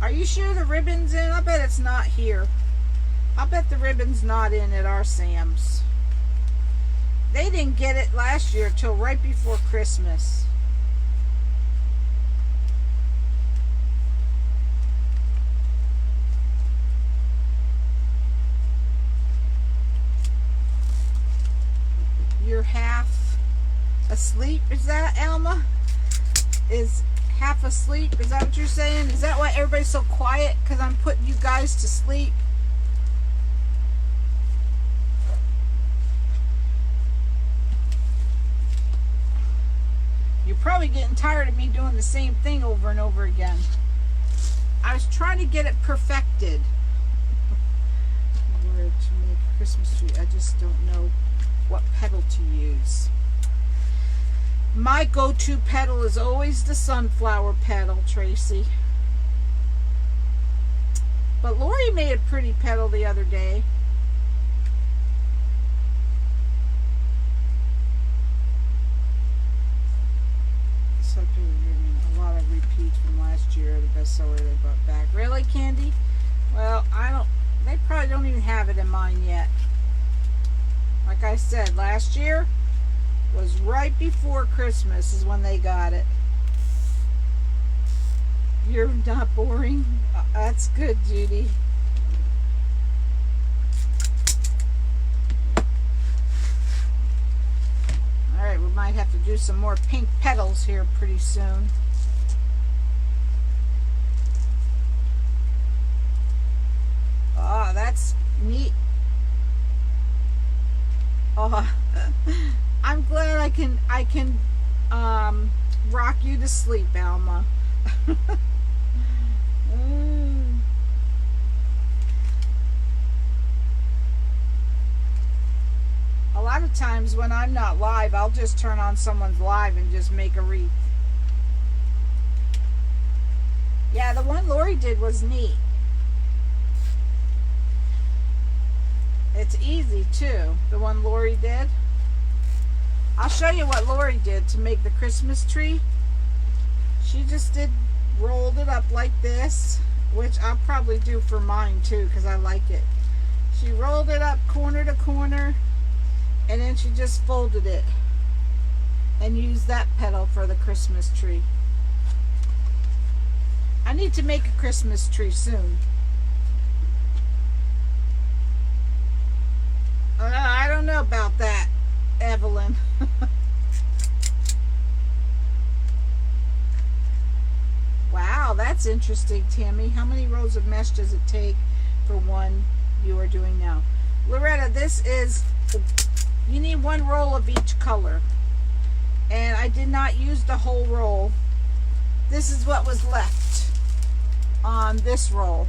S2: Are you sure the ribbon's in? I bet it's not here. I bet the ribbon's not in at our Sam's. They didn't get it last year till right before Christmas. You're half asleep, is that, Alma? Is half asleep? Is that what you're saying? Is that why everybody's so quiet? Because I'm putting you guys to sleep? You're probably getting tired of me doing the same thing over and over again. I was trying to get it perfected. Where to make a Christmas tree. I just don't know what petal to use. My go-to petal is always the sunflower petal, Tracy. But Lori made a pretty petal the other day. A lot of repeats from last year. The bestseller they brought back. Really, Candy? Well, they probably don't even have it in mine yet. Like I said, last year was right before Christmas is when they got it. You're not boring? That's good, Judy. Alright, we're We might have to do some more pink petals here pretty soon. Oh, that's neat. Oh, I'm glad I can rock you to sleep, Alma. A lot of times when I'm not live, I'll just turn on someone's live and just make a wreath. Yeah, the one Lori did was neat. It's easy too, the one Lori did. I'll show you what Lori did to make the Christmas tree. She just rolled it up like this, which I'll probably do for mine too because I like it. She rolled it up corner to corner, and then she just folded it and used that petal for the Christmas tree. I need to make a Christmas tree soon. I don't know about that, Evelyn. Wow, that's interesting, Tammy. How many rows of mesh does it take for one you are doing now? Loretta, this is, you need one roll of each color. And I did not use the whole roll. This is what was left on this roll.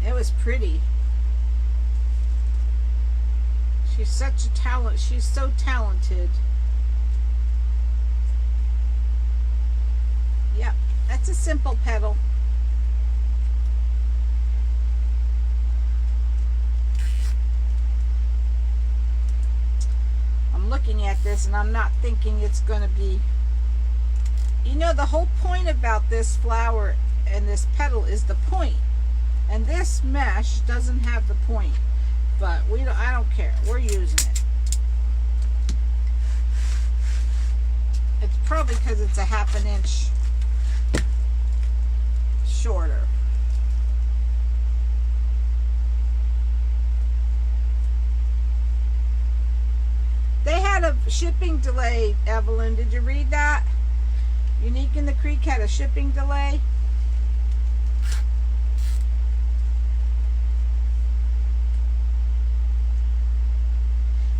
S2: It was pretty. She's such a talent. She's so talented. Yep, that's a simple petal. I'm looking at this and I'm not thinking it's going to be, you know, the whole point about this flower and this petal is the point. And this mesh doesn't have the point, but I don't care. We're using it. It's probably because it's a ½ an inch shorter. They had a shipping delay, Evelyn. Did you read that? Unique in the Creek had a shipping delay.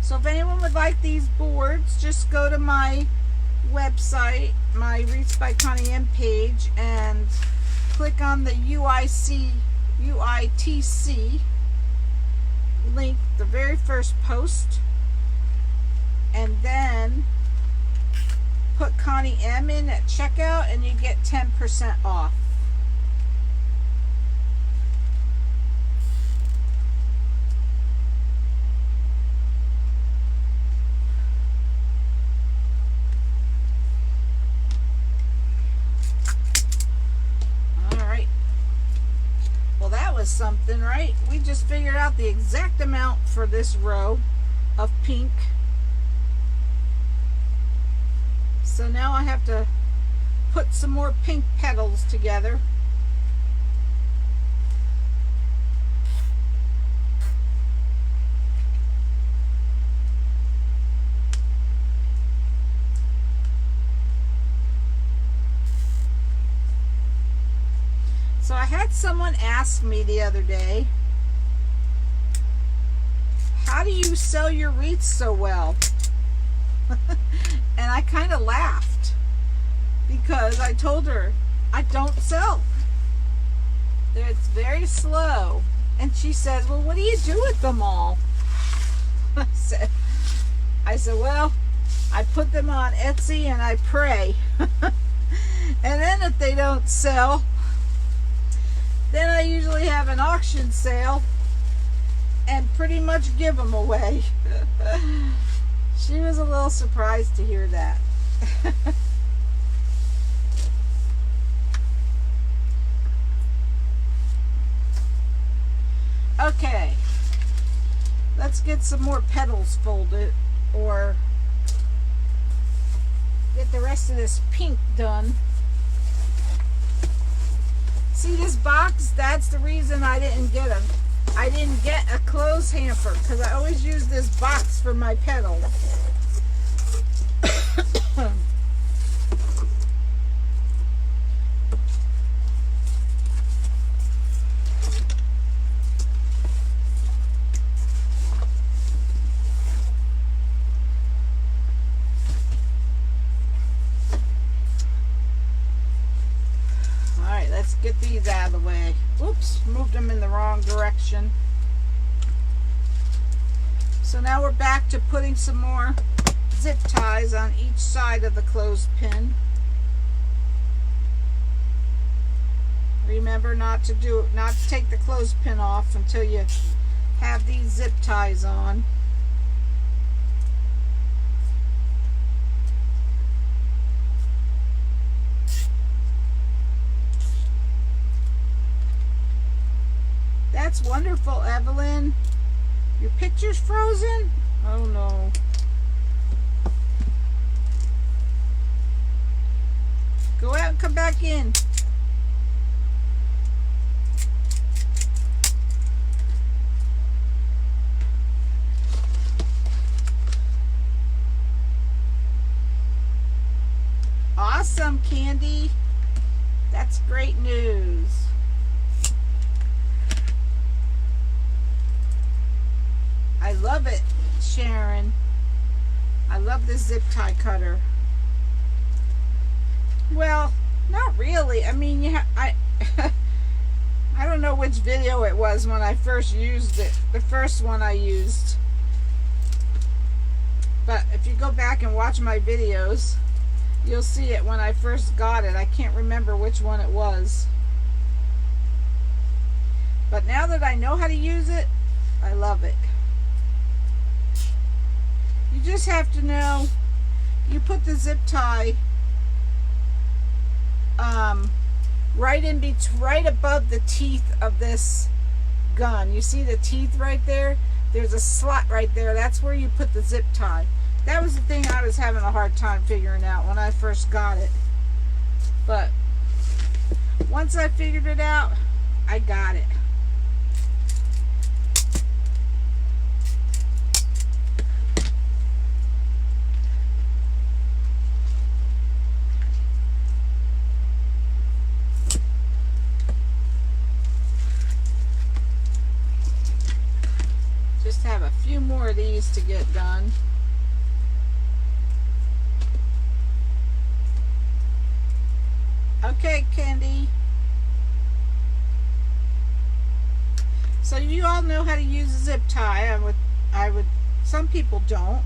S2: So if anyone would like these boards, just go to my website, my Wreaths by Connie M page, and click on the UITC link, the very first post, and then put Connie M in at checkout and you get 10% off. Something, right? We just figured out the exact amount for this row of pink. So now I have to put some more pink petals together. So I had someone ask me the other day, how do you sell your wreaths so well? And I kind of laughed because I told her I don't sell. It's very slow. And she says, well, what do you do with them all? I said, well, I put them on Etsy and I pray. And then if they don't sell, then I usually have an auction sale and pretty much give them away. She was a little surprised to hear that. Okay, let's get some more petals folded, or get the rest of this pink done. See this box? That's the reason I didn't get a clothes hamper, because I always use this box for my Petal. Alright, let's get these out of the way. Oops, moved them in the wrong direction. So now we're back to putting some more zip ties on each side of the clothespin. Remember not to take the clothespin off until you have these zip ties on. That's wonderful, Evelyn. Your picture's frozen? Oh no. Go out and come back in. Awesome, Candy. That's great news. I love it, Sharon. I love this zip tie cutter. Well, not really. I mean, I don't know which video it was when I first used it. The first one I used. But if you go back and watch my videos, you'll see it when I first got it. I can't remember which one it was. But now that I know how to use it, I love it. You just have to know, you put the zip tie right above the teeth of this gun. You see the teeth right there? There's a slot right there. That's where you put the zip tie. That was the thing I was having a hard time figuring out when I first got it. But once I figured it out, I got it. Just have a few more of these to get done. Okay, Candy. So you all know how to use a zip tie. I would. Some people don't,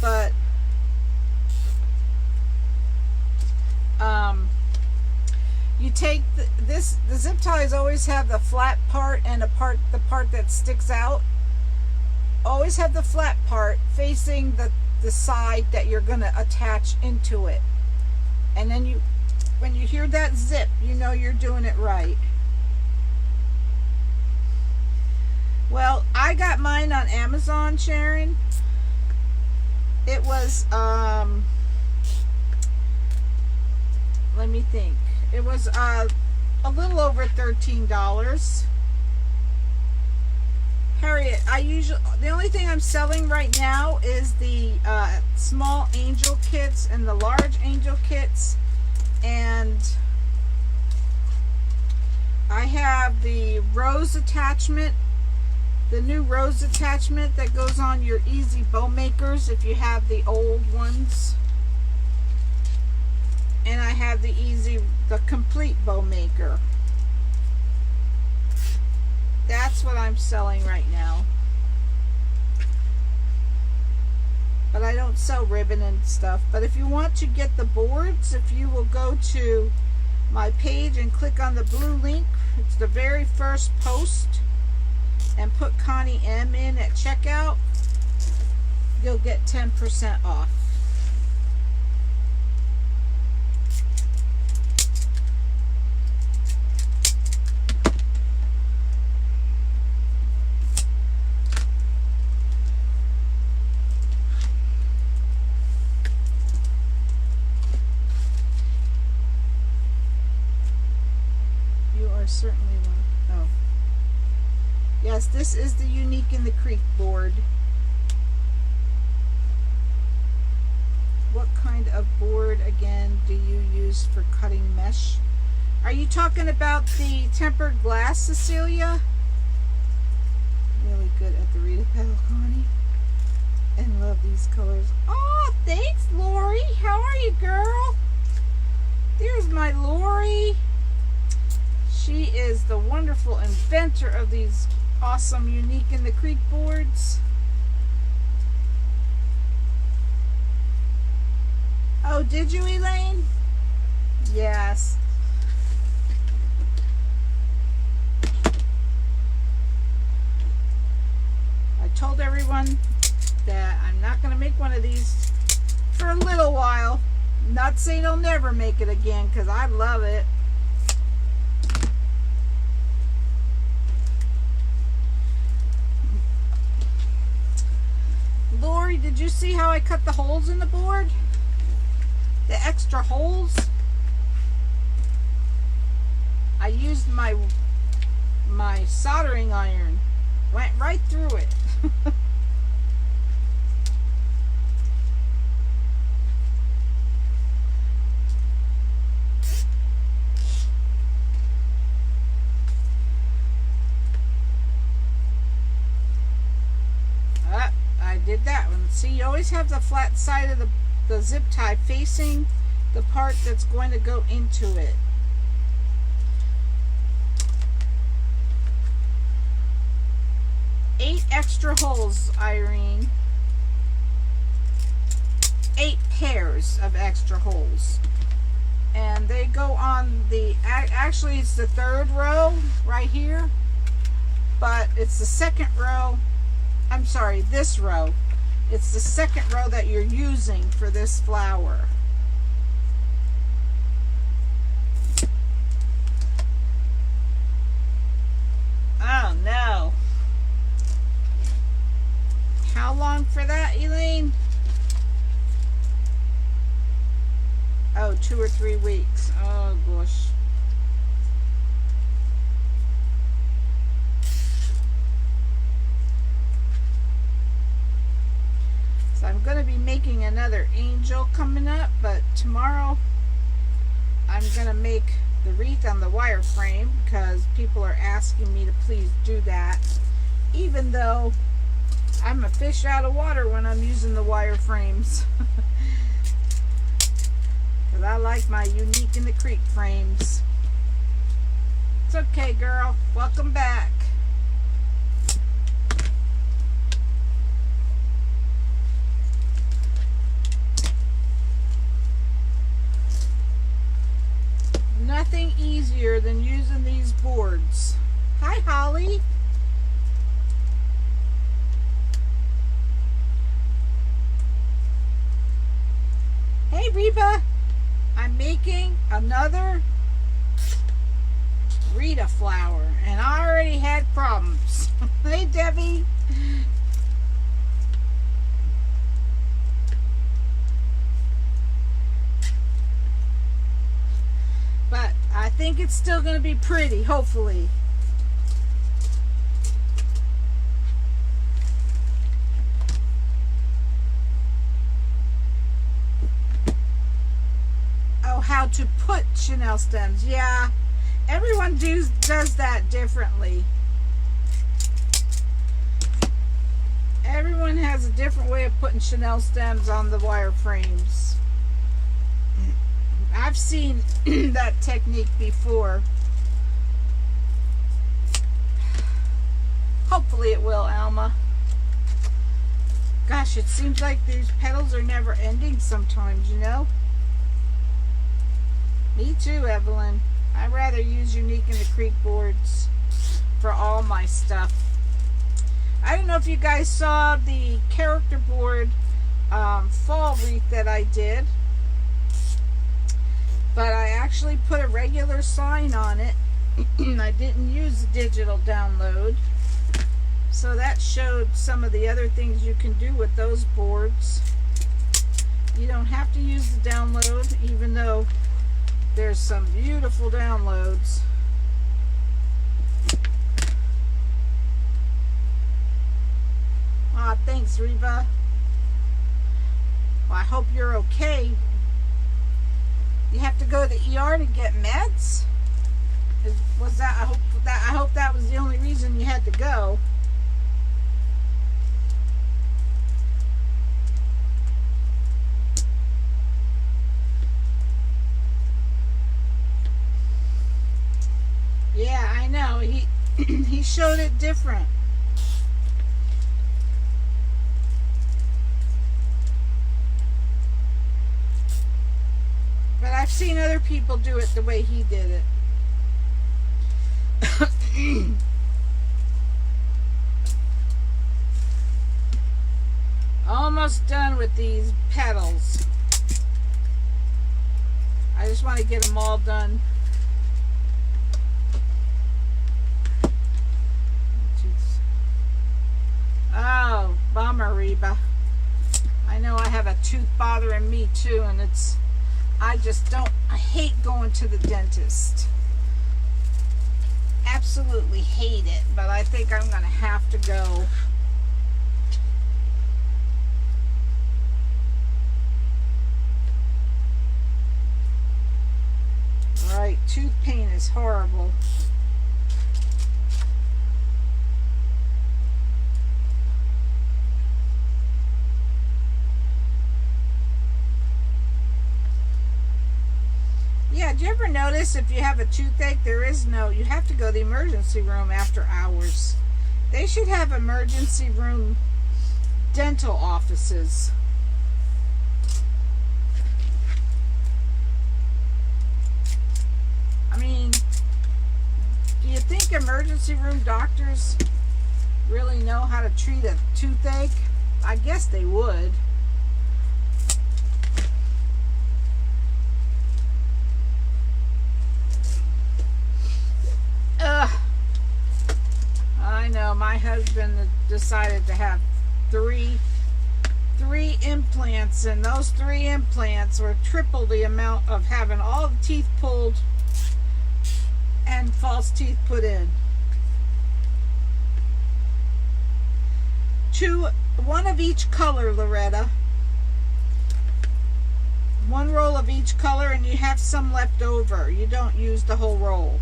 S2: but you take the zip ties always have the flat part and the part that sticks out. Always have the flat part facing the side that you're going to attach into it. And then when you hear that zip, you know you're doing it right. Well, I got mine on Amazon, Sharon. It was, let me think. It was a little over $13. Harriet, the only thing I'm selling right now is the small angel kits and the large angel kits, and I have the rose attachment, the new rose attachment that goes on your easy bow makers if you have the old ones, and I have the complete bow maker. That's what I'm selling right now. But I don't sell ribbon and stuff. But if you want to get the boards, if you will go to my page and click on the blue link, it's the very first post, and put Connie M in at checkout, you'll get 10% off. certainly want. Oh. Yes, this is the Unique in the Creek board. What kind of board, again, do you use for cutting mesh? Are you talking about the tempered glass, Cecilia? Really good at the Rita Petal, Connie. And love these colors. Oh, thanks, Lori. How are you, girl? There's my Lori. She is the wonderful inventor of these awesome Unique in the Creek boards. Oh, did you, Elaine? Yes. I told everyone that I'm not going to make one of these for a little while. Not saying I'll never make it again, because I love it. Lori, did you see how I cut the holes in the board? The extra holes? I used my soldering iron. Went right through it. I did that one. See, you always have the flat side of the zip tie facing the part that's going to go into it. Eight extra holes, Irene. 8 pairs of extra holes. And they go on the, actually it's the 3rd row right here, but it's the 2nd row. I'm sorry, this row. It's the 2nd row that you're using for this flower. Oh no. How long for that, Elaine? Oh, 2 or 3 weeks. Oh gosh. So I'm going to be making another angel coming up, but tomorrow I'm going to make the wreath on the wireframe because people are asking me to please do that, even though I'm a fish out of water when I'm using the wireframes. Because I like my Unique in the Creek frames. It's okay, girl. Welcome back. Nothing easier than using these boards. Hi, Holly. Hey, Rita. I'm making another Rita flower, and I already had problems. Hey, Debbie. But I think it's still going to be pretty, hopefully. Oh, how to put chenille stems. Yeah, everyone does that differently. Everyone has a different way of putting chenille stems on the wireframes. I've seen that technique before. Hopefully it will, Alma. Gosh, it seems like these petals are never ending sometimes, you know? Me too, Evelyn. I'd rather use Unique in the Creek boards for all my stuff. I don't know if you guys saw the character board fall wreath that I did. But I actually put a regular sign on it. I didn't use the digital download. So that showed some of the other things you can do with those boards. You don't have to use the download, even though there's some beautiful downloads. Thanks, Rita. Well, I hope you're okay. You have to go to the ER to get meds? Was that I hope that was the only reason you had to go. Yeah, I know. He showed it different. But I've seen other people do it the way he did it. Almost done with these petals. I just want to get them all done. Oh, bummer, Reba. I know I have a tooth bothering me too, and I hate going to the dentist. Absolutely hate it, but I think I'm going to have to go. Right, tooth pain is horrible. Yeah, did you ever notice if you have a toothache, you have to go to the emergency room after hours. They should have emergency room dental offices. I mean, do you think emergency room doctors really know how to treat a toothache? I guess they would. I know, my husband decided to have three implants, and those 3 implants were triple the amount of having all the teeth pulled and false teeth put in. 1 of each color, Loretta. 1 roll of each color, and you have some left over. You don't use the whole roll.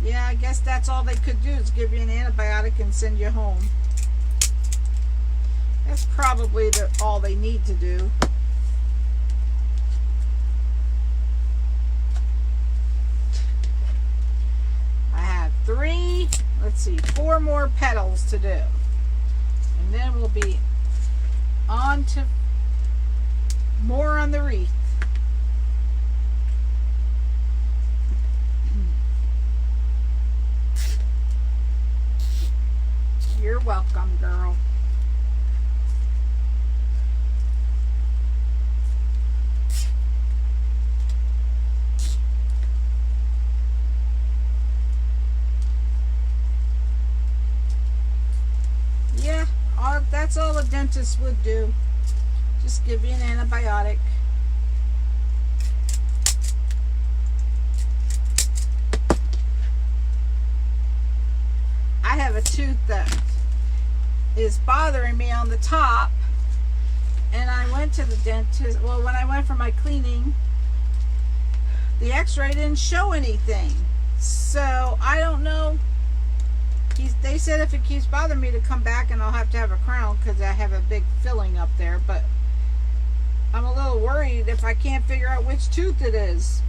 S2: Yeah, I guess that's all they could do is give you an antibiotic and send you home. That's probably all they need to do. I have 4 more petals to do. And then we'll be on to more on the wreath. You're welcome, girl. Yeah, that's all a dentist would do. Just give you an antibiotic. I have a tooth that is bothering me on the top, and I went to the dentist. Well, when I went for my cleaning, the x-ray didn't show anything, so I don't know. They said if it keeps bothering me to come back, and I'll have to have a crown because I have a big filling up there, but I'm a little worried if I can't figure out which tooth it is,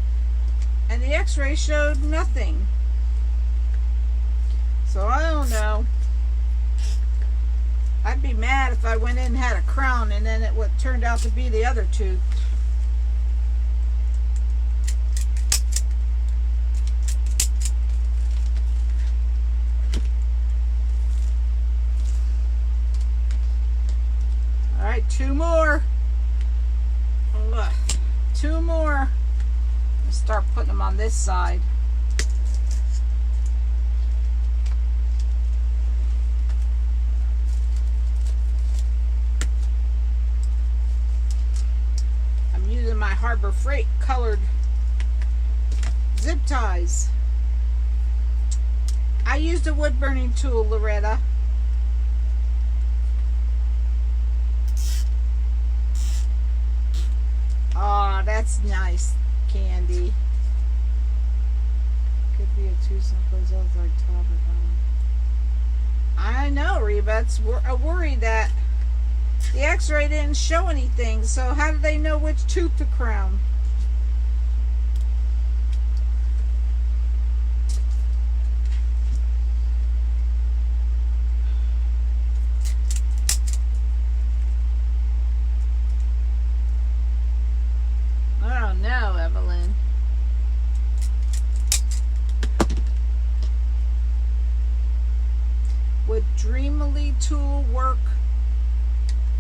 S2: and the x-ray showed nothing. So I don't know. I'd be mad if I went in and had a crown and then it turned out to be the other tooth. All right, 2 more. Ugh, 2 more. Let's start putting them on this side. Harbor Freight colored zip ties. I used a wood burning tool, Loretta. Oh, that's nice, Candy. Could be a two someplace else like top or bottom. I know, Reba. It's a worry that the x-ray didn't show anything, so how do they know which tooth to crown? I don't know, Evelyn. Would Dreamily tool work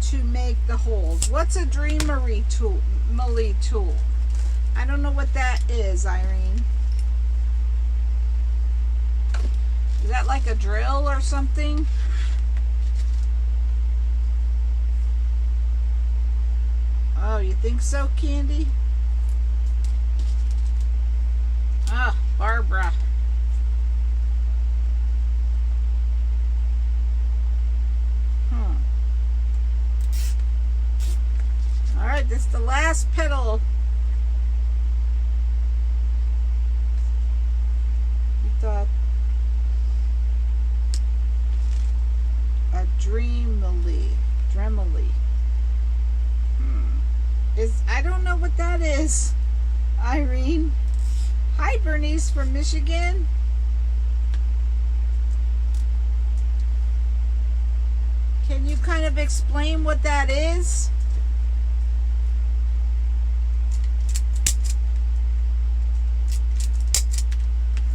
S2: to make the holes? What's a Dreamily tool? I don't know what that is, Irene. Is that like a drill or something? Oh, you think so, Candy? Ah, Barbara. Alright, this is the last petal. You thought a Dreamily. I don't know what that is, Irene. Hi, Bernice from Michigan. Can you kind of explain what that is?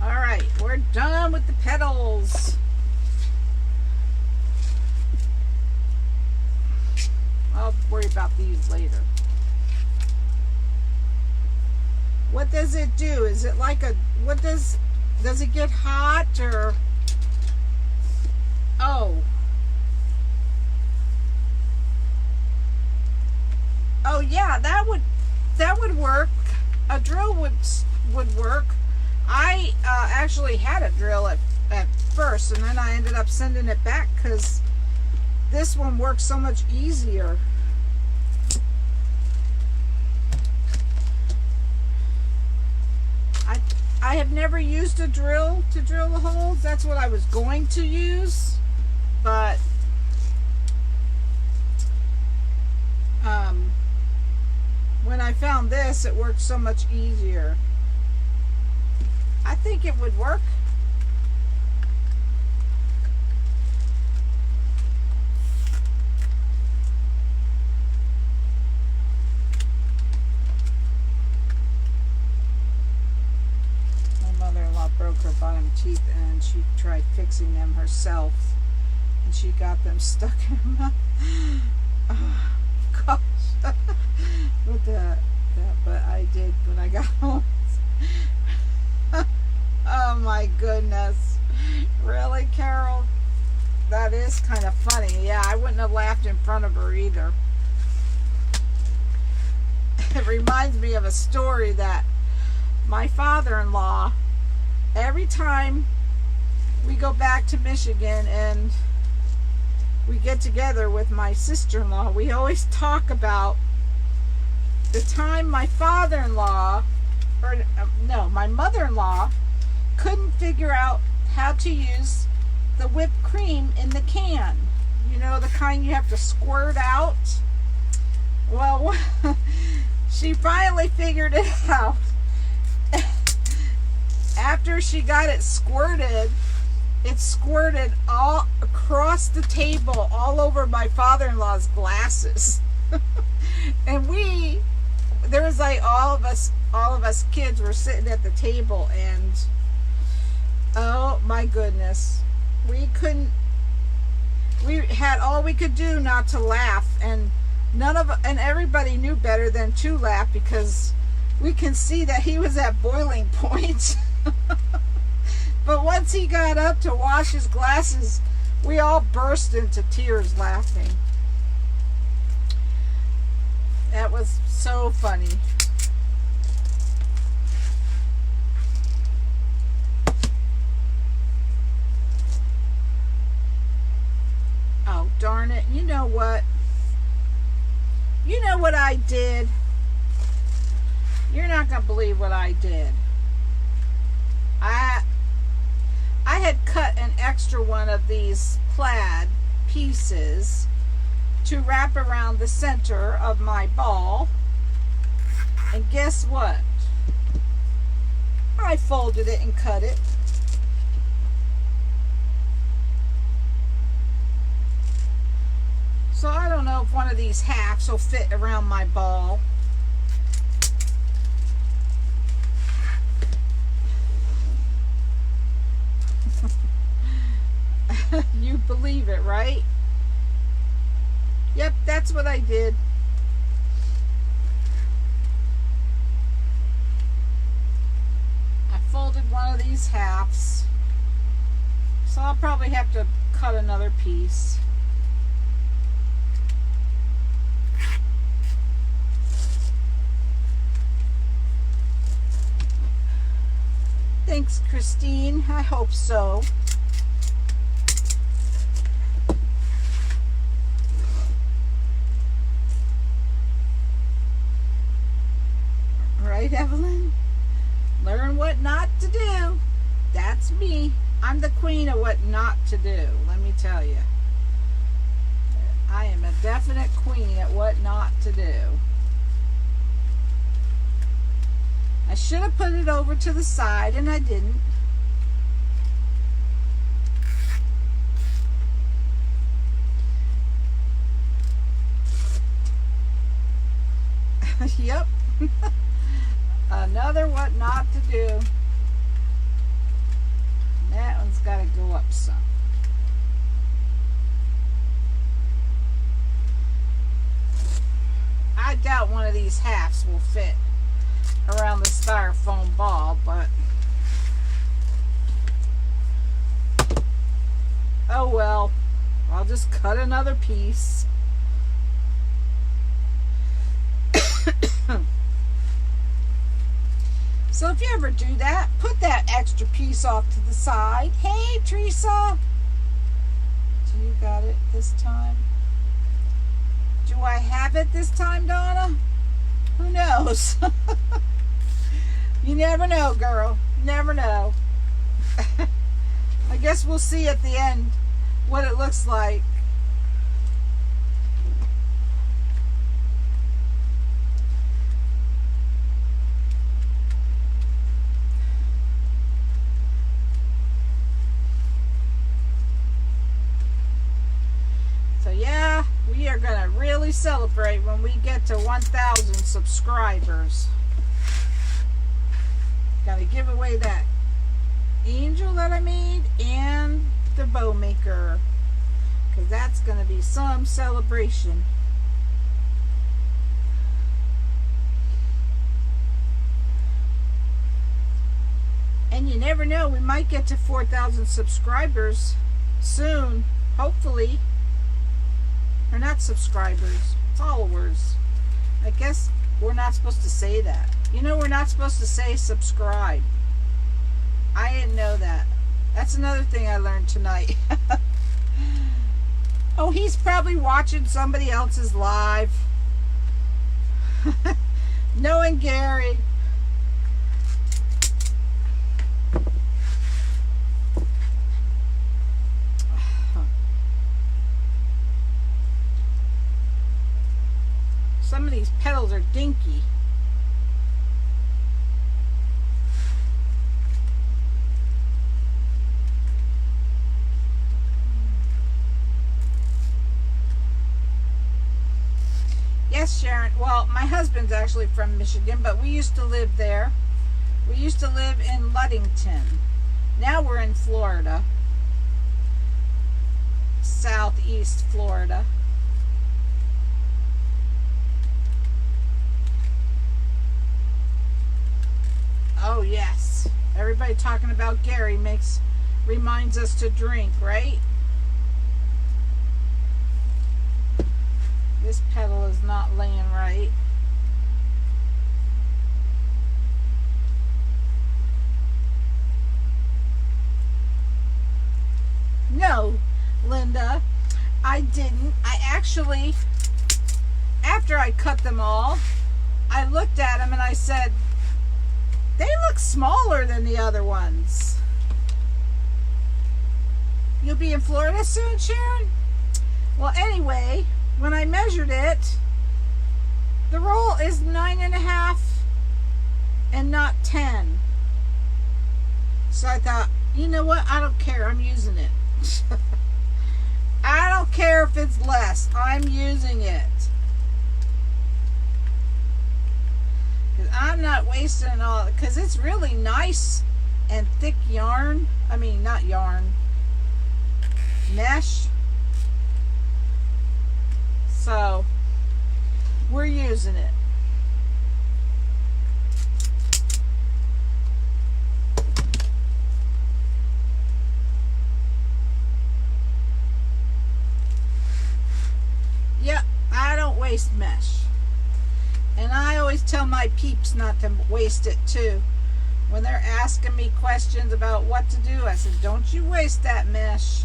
S2: Alright, we're done with the petals. I'll worry about these later. What does it do? Is it like a, what does it get hot or? Oh. Oh yeah, that would work. A drill would work. I actually had a drill at first, and then I ended up sending it back because this one works so much easier. I have never used a drill to drill the holes. That's what I was going to use, but when I found this, it worked so much easier. I think it would work. My mother-in-law broke her bottom teeth and she tried fixing them herself, and she got them stuck in her mouth. Oh, gosh. With that, but I did when I got home. Oh my goodness. Really, Carol? That is kind of funny. Yeah, I wouldn't have laughed in front of her either. It reminds me of a story that my father-in-law, every time we go back to Michigan and we get together with my sister-in-law, we always talk about the time my father-in-law, or no, my mother-in-law couldn't figure out how to use the whipped cream in the can. You know, the kind you have to squirt out. Well, she finally figured it out. After she got it squirted all across the table, all over my father-in-law's glasses. And there was like all of us kids were sitting at the table, and oh my goodness, we had all we could do not to laugh, and everybody knew better than to laugh because we can see that he was at boiling point. But once he got up to wash his glasses, we all burst into tears laughing. That was so funny. darn it. You know what? You know what I did? You're not going to believe what I did. I had cut an extra one of these plaid pieces to wrap around the center of my ball. And guess what? I folded it and cut it. So I don't know if one of these halves will fit around my ball. You believe it, right? Yep, that's what I did. I folded one of these halves. So I'll probably have to cut another piece. Thanks, Christine. I hope so. Right, Evelyn? Learn what not to do. That's me. I'm the queen of what not to do, let me tell you. I am a definite queen at what not to do. I should have put it over to the side, and I didn't. Yep. Another what not to do. That one's got to go up some. I doubt one of these halves will fit around the styrofoam ball, but oh well. I'll just cut another piece. So if you ever do that, put that extra piece off to the side. Hey, Teresa. Do you got it this time? Do I have it this time, Donna? Who knows? You never know, girl. Never know. I guess we'll see at the end what it looks like. Yeah, we are going to really celebrate when we get to 1,000 subscribers. Got to give away that angel that I made and the bow maker, because that's going to be some celebration. And you never know, we might get to 4,000 subscribers soon, hopefully. Or not subscribers, followers. I guess we're not supposed to say that. You know, we're not supposed to say subscribe. I didn't know that. That's another thing I learned tonight. Oh, he's probably watching somebody else's live. Knowing Gary. Some of these petals are dinky. Yes, Sharon. Well, my husband's actually from Michigan, but we used to live there. We used to live in Ludington. Now we're in Florida. Southeast Florida. Oh yes, everybody talking about Gary reminds us to drink, right? This petal is not laying right. No, Linda, I didn't. I actually, after I cut them all, I looked at them and I said, they look smaller than the other ones. You'll be in Florida soon, Sharon? Well, anyway, when I measured it, the roll is 9.5 and not 10. So I thought, you know what? I don't care. I'm using it. I don't care if it's less. I'm using it. Because I'm not wasting all, because it's really nice and thick yarn. I mean, not yarn. Mesh. So, we're using it. Yep, I don't waste mesh. And I always tell my peeps not to waste it too. When they're asking me questions about what to do, I said, don't you waste that mesh.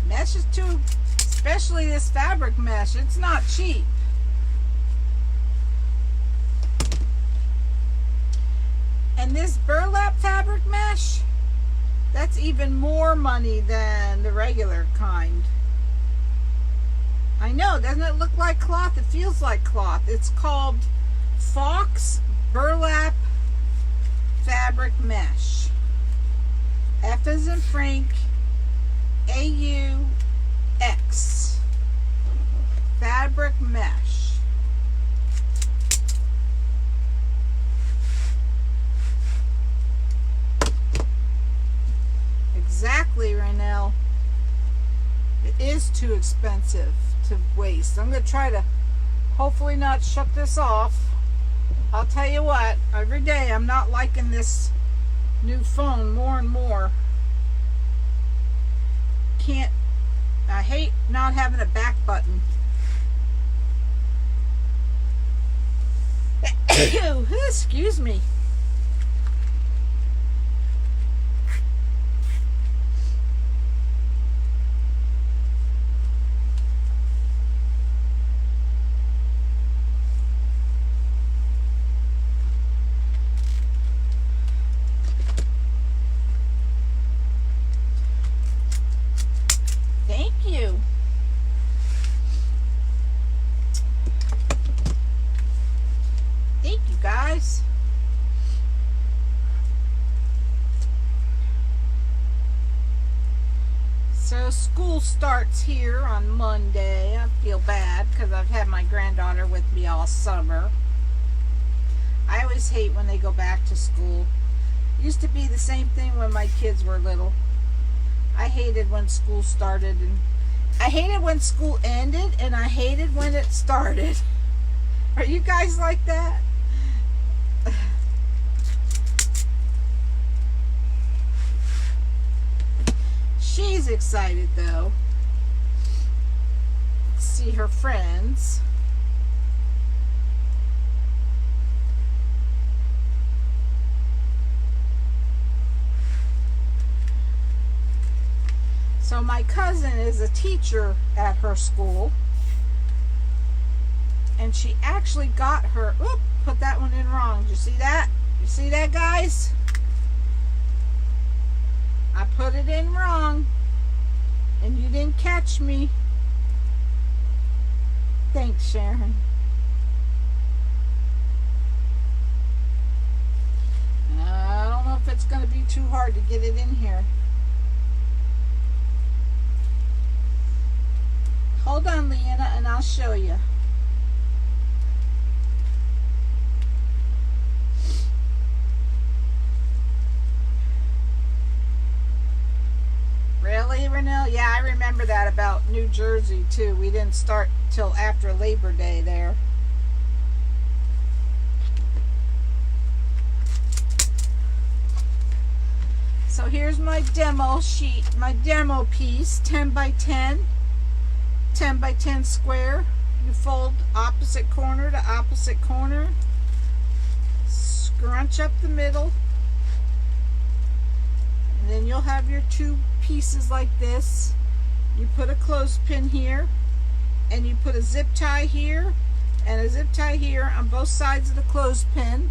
S2: Mesh is too, especially this fabric mesh, it's not cheap. And this burlap fabric mesh, that's even more money than the regular kind. I know, doesn't it look like cloth? It feels like cloth. It's called Fox Burlap Fabric Mesh. F as in Frank, AUX. Fabric mesh. Exactly, Renelle. It is too expensive to waste. I'm going to try to hopefully not shut this off. I'll tell you what, every day I'm not liking this new phone more and more. I hate not having a back button. Excuse me. Thank you. Thank you, guys. So school starts here on Monday. I feel bad because I've had my granddaughter with me all summer. I always hate when they go back to school. It used to be the same thing when my kids were little. I hated when school started, and I hated when school ended, and I hated when it started. Are you guys like that? She's excited though. See her friends. So my cousin is a teacher at her school, and she actually got her, oop, put that one in wrong. Did you see that? You see that, guys? I put it in wrong, and you didn't catch me. Thanks, Sharon. I don't know if it's going to be too hard to get it in here. Hold on, Leanna, and I'll show you. Really, Renelle? Yeah, I remember that about New Jersey, too. We didn't start till after Labor Day there. So here's my demo sheet, my demo piece, 10 by 10. 10 by 10 square. You fold opposite corner to opposite corner. scrunch up the middle, and then you'll have your two pieces like this. You put a clothespin here, and you put a zip tie here and a zip tie here on both sides of the clothespin,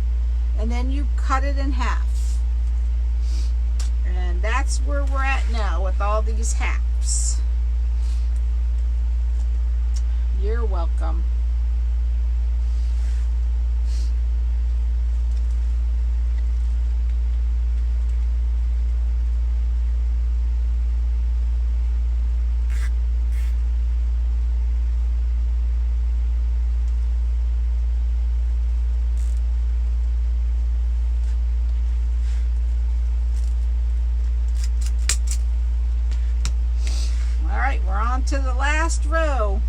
S2: and then you cut it in half. And that's where we're at now with all these halves. You're welcome. All right, we're on to the last row.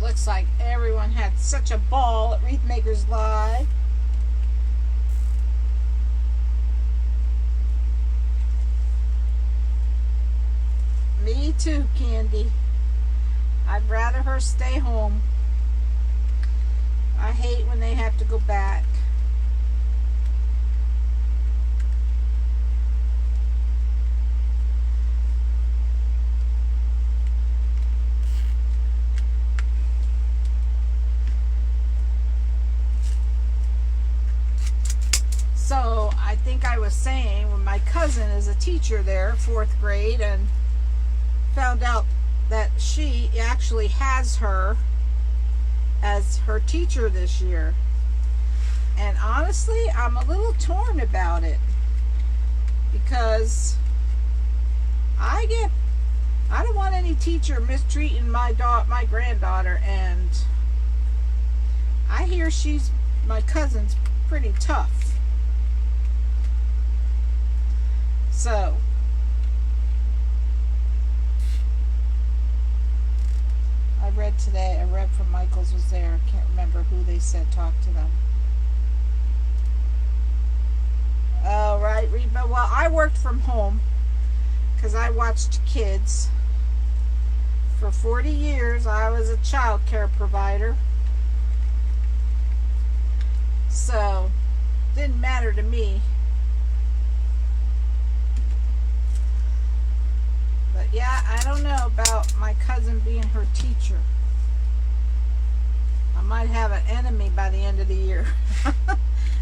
S2: Looks like everyone had such a ball at Wreath Makers Live. Me too, Candy. I'd rather her stay home. I hate when they have to go back. So I think I was saying when my cousin is a teacher there, 4th grade, and found out that she actually has her as her teacher this year. And honestly, I'm a little torn about it because I don't want any teacher mistreating my granddaughter, and I hear my cousin's pretty tough. So, I read from Michael's was there. I can't remember who they said talked to them. Oh, right, Rita. Well, I worked from home because I watched kids. For 40 years, I was a child care provider. So, didn't matter to me. But yeah, I don't know about my cousin being her teacher. I might have an enemy by the end of the year.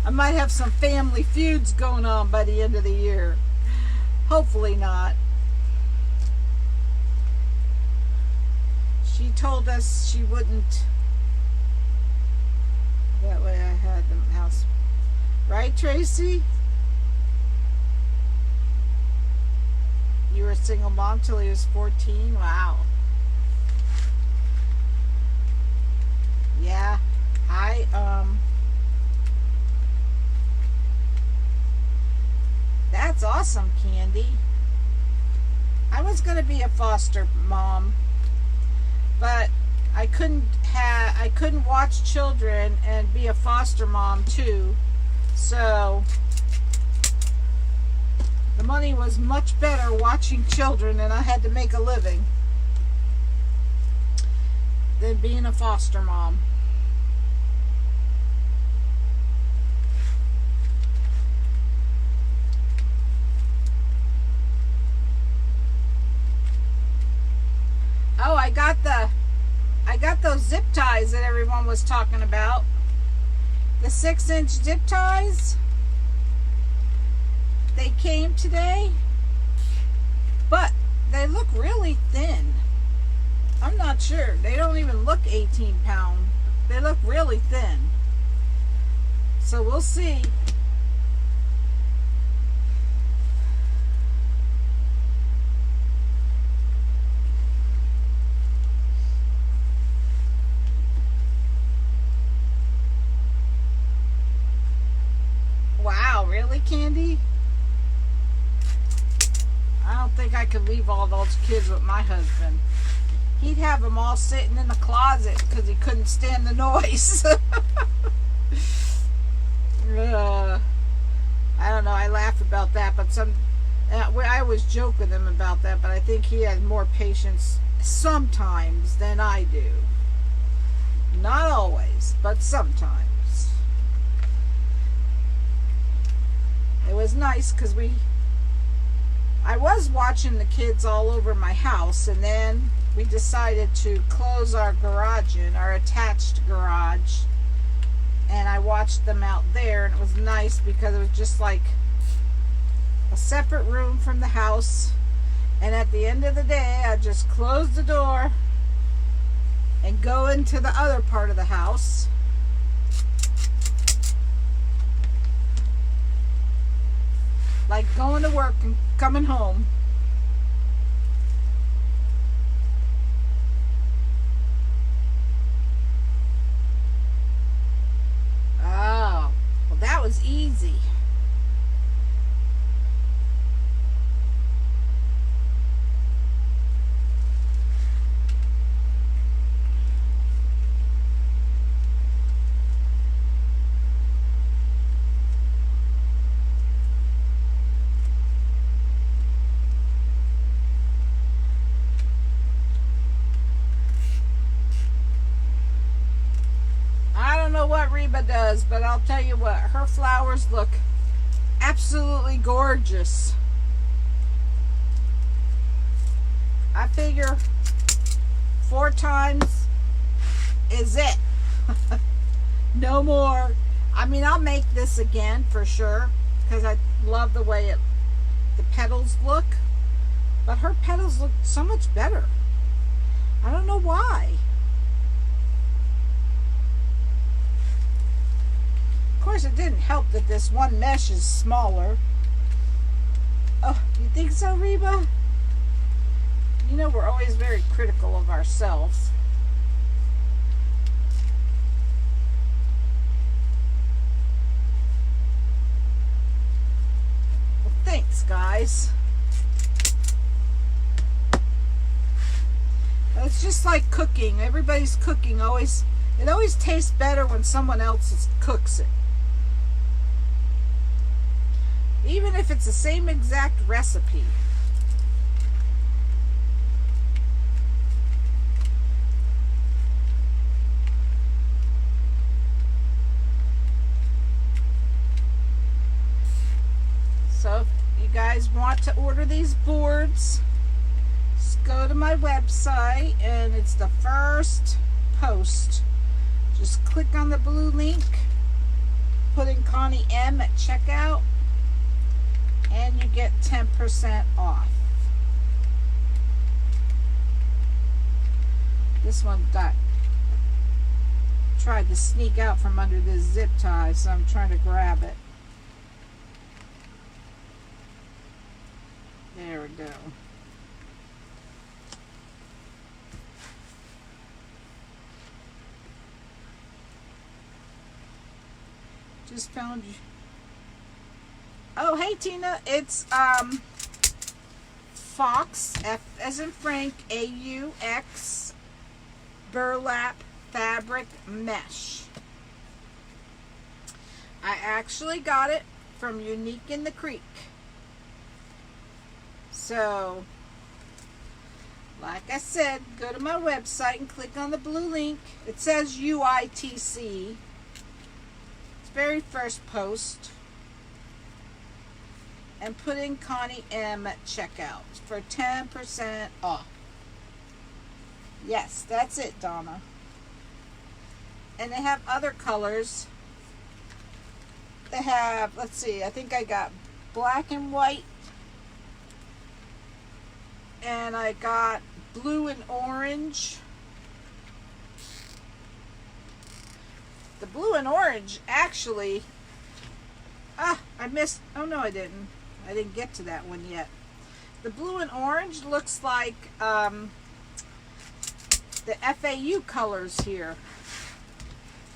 S2: I might have some family feuds going on by the end of the year. Hopefully not. She told us she wouldn't. That way I had the house. Right, Tracy? You were a single mom till he was 14? Wow. Yeah. That's awesome, Candy. I was going to be a foster mom, but I couldn't watch children and be a foster mom too. So the money was much better watching children, and I had to make a living, than being a foster mom. Oh, I got those zip ties that everyone was talking about. The 6-inch zip ties. They came today, but they look really thin. I'm not sure. They don't even look 18 pound. They look really thin. So we'll see. Wow, really, Candy? I don't think I could leave all those kids with my husband. He'd have them all sitting in the closet because he couldn't stand the noise. I don't know. I laugh about that, but I always joke with him about that. But I think he has more patience sometimes than I do. Not always, but sometimes. It was nice because I was watching the kids all over my house, and then we decided to close our garage in, our attached garage, and I watched them out there, and it was nice because it was just like a separate room from the house, and at the end of the day, I just close the door and go into the other part of the house. Like going to work and coming home. Oh, well, that was easy. What Reba does, but I'll tell you what, her flowers look absolutely gorgeous. I figure 4 times is it. No more. I mean, I'll make this again for sure because I love the way the petals look, but her petals look so much better. I don't know why. Of course, it didn't help that this one mesh is smaller. Oh, you think so, Reba? You know we're always very critical of ourselves. Well, thanks, guys. It's just like cooking. Everybody's cooking it always tastes better when someone else cooks it. Even if it's the same exact recipe. So if you guys want to order these boards, just go to my website and it's the first post. Just click on the blue link, put in Connie M at checkout, and you get 10% off. This one tried to sneak out from under this zip tie, so I'm trying to grab it. There we go. Just found you. Oh, hey Tina, it's Fox, F as in Frank, AUX, burlap fabric mesh. I actually got it from Unique in the Creek. So, like I said, go to my website and click on the blue link. It says UITC. It's very first post. And put in Connie M at checkout for 10% off. Yes, that's it, Donna. And they have other colors. They have, let's see, I think I got black and white and I got blue and orange. The blue and orange actually, I missed, oh no I didn't. I didn't get to that one yet. The blue and orange looks like the FAU colors here.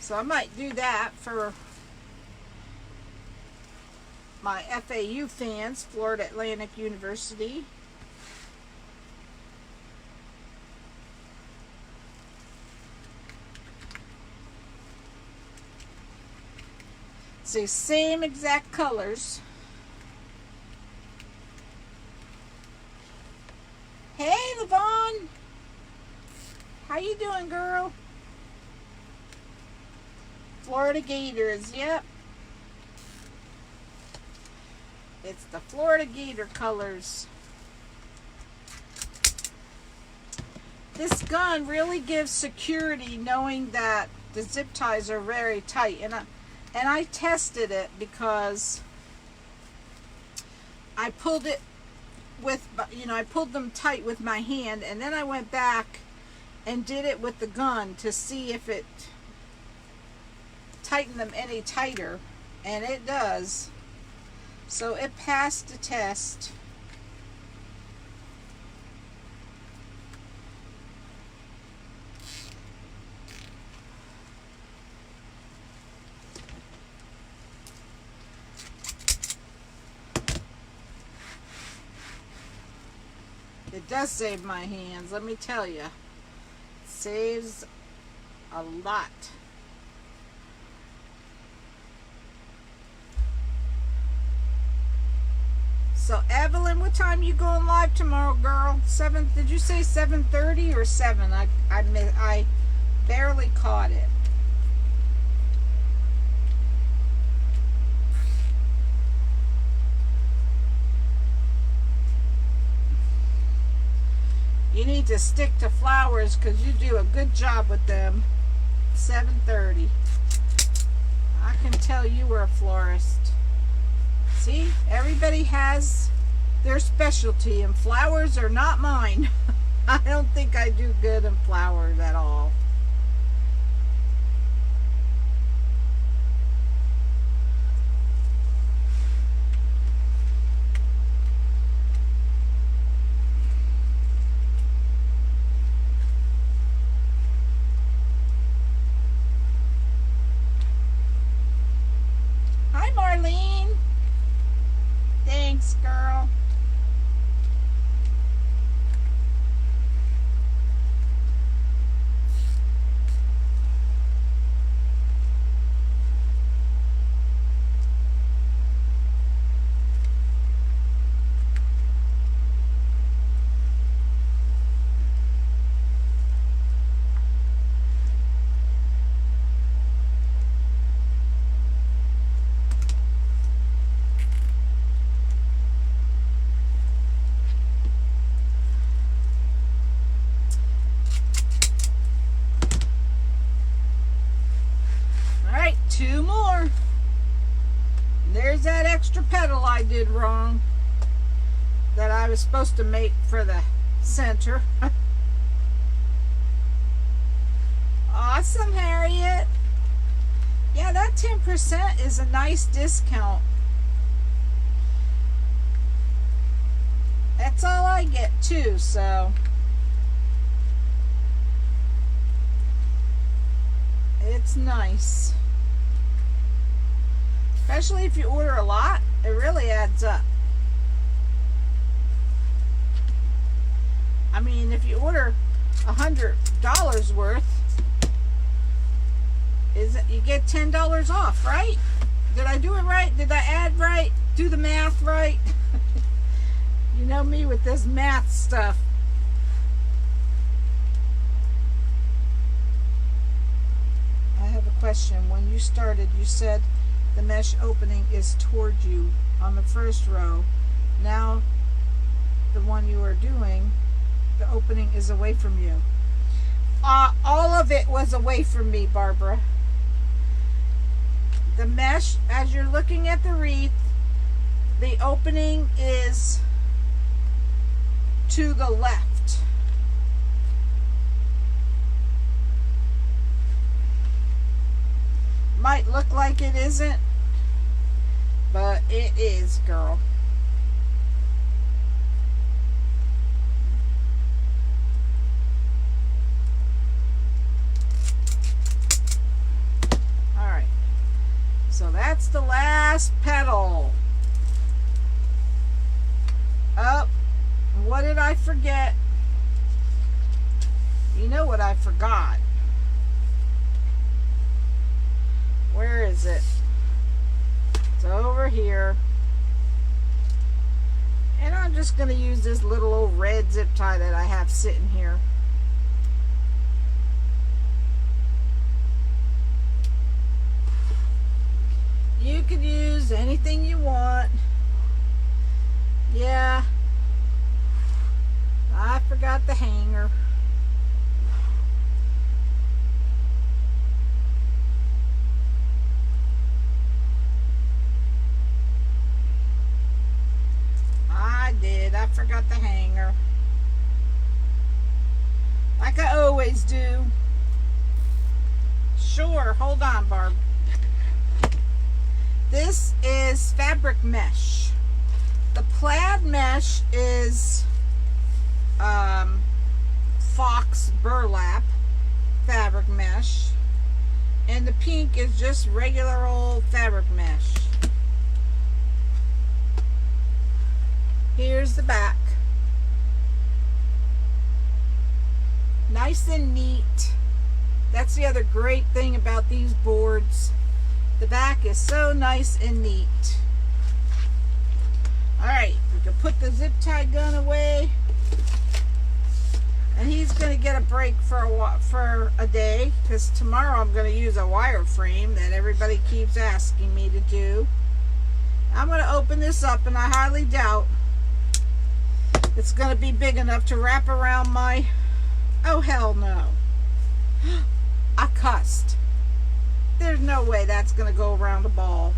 S2: So I might do that for my FAU fans, Florida Atlantic University. See, same exact colors. Hey, Levon. How you doing, girl? Florida Gators, yep. It's the Florida Gator colors. This gun really gives security knowing that the zip ties are very tight. And I tested it because I pulled it with, I pulled them tight with my hand, and then I went back and did it with the gun to see if it tightened them any tighter, and it does. So it passed the test. It does save my hands, let me tell you. It saves a lot. So Evelyn, what time you going live tomorrow, girl? 7? Did you say 7:30 or 7? I barely caught it. You need to stick to flowers because you do a good job with them. 7:30. I can tell you were a florist. See, everybody has their specialty, and flowers are not mine. I don't think I do good in flowers at all. Hi, Marlene. Thanks, girl. Two more. There's that extra petal I did wrong that I was supposed to make for the center. Awesome, Harriet. Yeah, that 10% is a nice discount. That's all I get too, so it's nice. Especially if you order a lot, it really adds up. I mean, if you order $100 worth, you get $10 off, right? Did I do it right? Did I add right? Do the math right? You know me with this math stuff. I have a question. When you started, you said the mesh opening is toward you on the first row. Now the one you are doing, the opening is away from you. All of it was away from me, Barbara. The mesh, as you're looking at the wreath, the opening is to the left. Might look like it isn't, but it is, girl. All right, so that's the last petal. Oh, what did I forget? You know what I forgot. Where is it? It's over here. And I'm just going to use this little old red zip tie that I have sitting here. You could use anything you want. Yeah. I forgot the hanger. I forgot the hanger. Like I always do. Sure, hold on, Barb. This is fabric mesh. The plaid mesh is fox burlap fabric mesh. And the pink is just regular old fabric mesh. Here's the back. Nice and neat. That's the other great thing about these boards. The back is so nice and neat. Alright, we can put the zip tie gun away. And he's going to get a break for a day, because tomorrow I'm going to use a wire frame that everybody keeps asking me to do. I'm going to open this up, and I highly doubt it's going to be big enough to wrap around my... Oh, hell no. I cussed. There's no way that's going to go around a ball.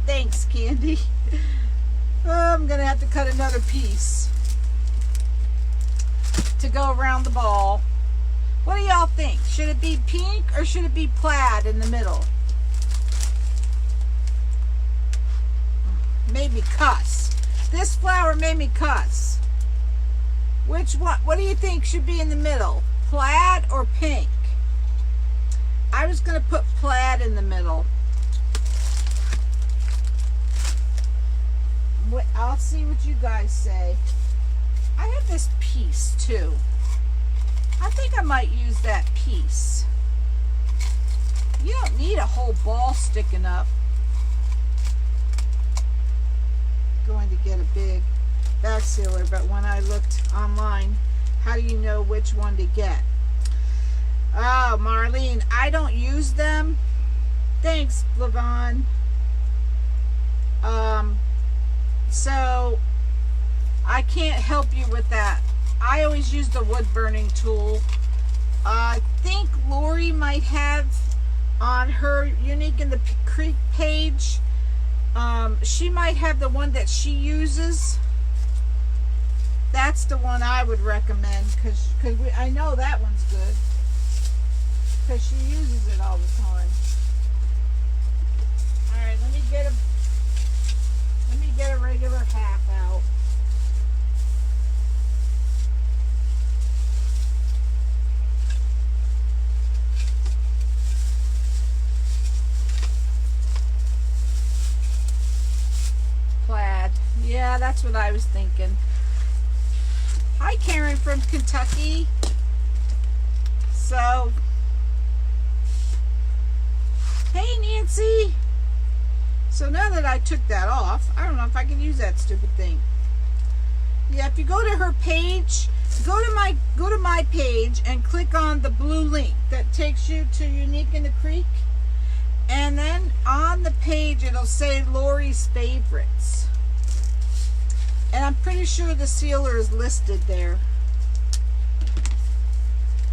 S2: Thanks, Candy. I'm going to have to cut another piece to go around the ball. What do y'all think? Should it be pink or should it be plaid in the middle? Made me cuss. This flower made me cuss. Which one? What do you think should be in the middle? Plaid or pink? I was going to put plaid in the middle. I'll see what you guys say. I have this piece too. I think I might use that piece. You don't need a whole ball sticking up. Going to get a big back sealer, but when I looked online, how do you know which one to get? Oh, Marlene, I don't use them. Thanks, Lavon. So I can't help you with that. I always use the wood burning tool. I think Lori might have on her Unique in the Creek page. She might have the one that she uses. That's the one I would recommend, because I know that one's good, because she uses it all the time. All right, let me get a regular half out. Plaid. Yeah, that's what I was thinking. Hi, Karen from Kentucky. So, hey, Nancy. So now that I took that off, I don't know if I can use that stupid thing. Yeah, if you go to her page, go to my page and click on the blue link that takes you to Unique in the Creek. And then on the page it'll say Lori's favorites. And I'm pretty sure the sealer is listed there.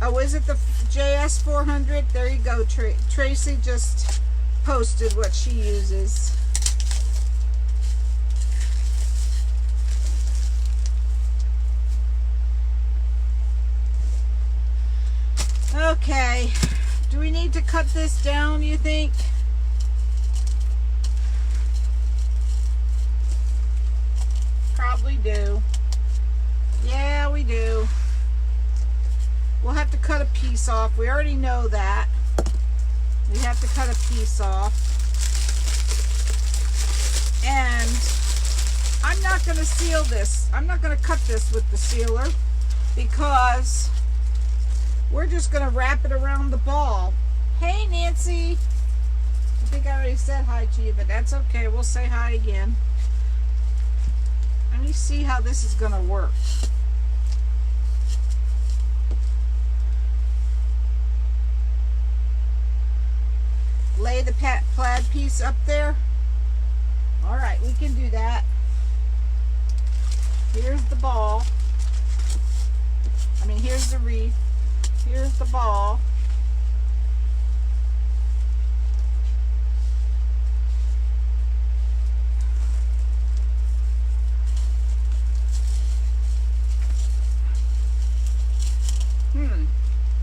S2: Oh, is it the JS 400? There you go. Tracy just posted what she uses. Okay, do we need to cut this down, you think? Probably do. Yeah, we do. We'll have to cut a piece off. We already know that. We have to cut a piece off. And I'm not going to seal this. I'm not going to cut this with the sealer because we're just going to wrap it around the ball. Hey, Nancy. I think I already said hi to you, but that's okay. We'll say hi again. Let me see how this is going to work. Lay the plaid piece up there. All right, we can do that. Here's the ball. I mean, here's the wreath. Here's the ball.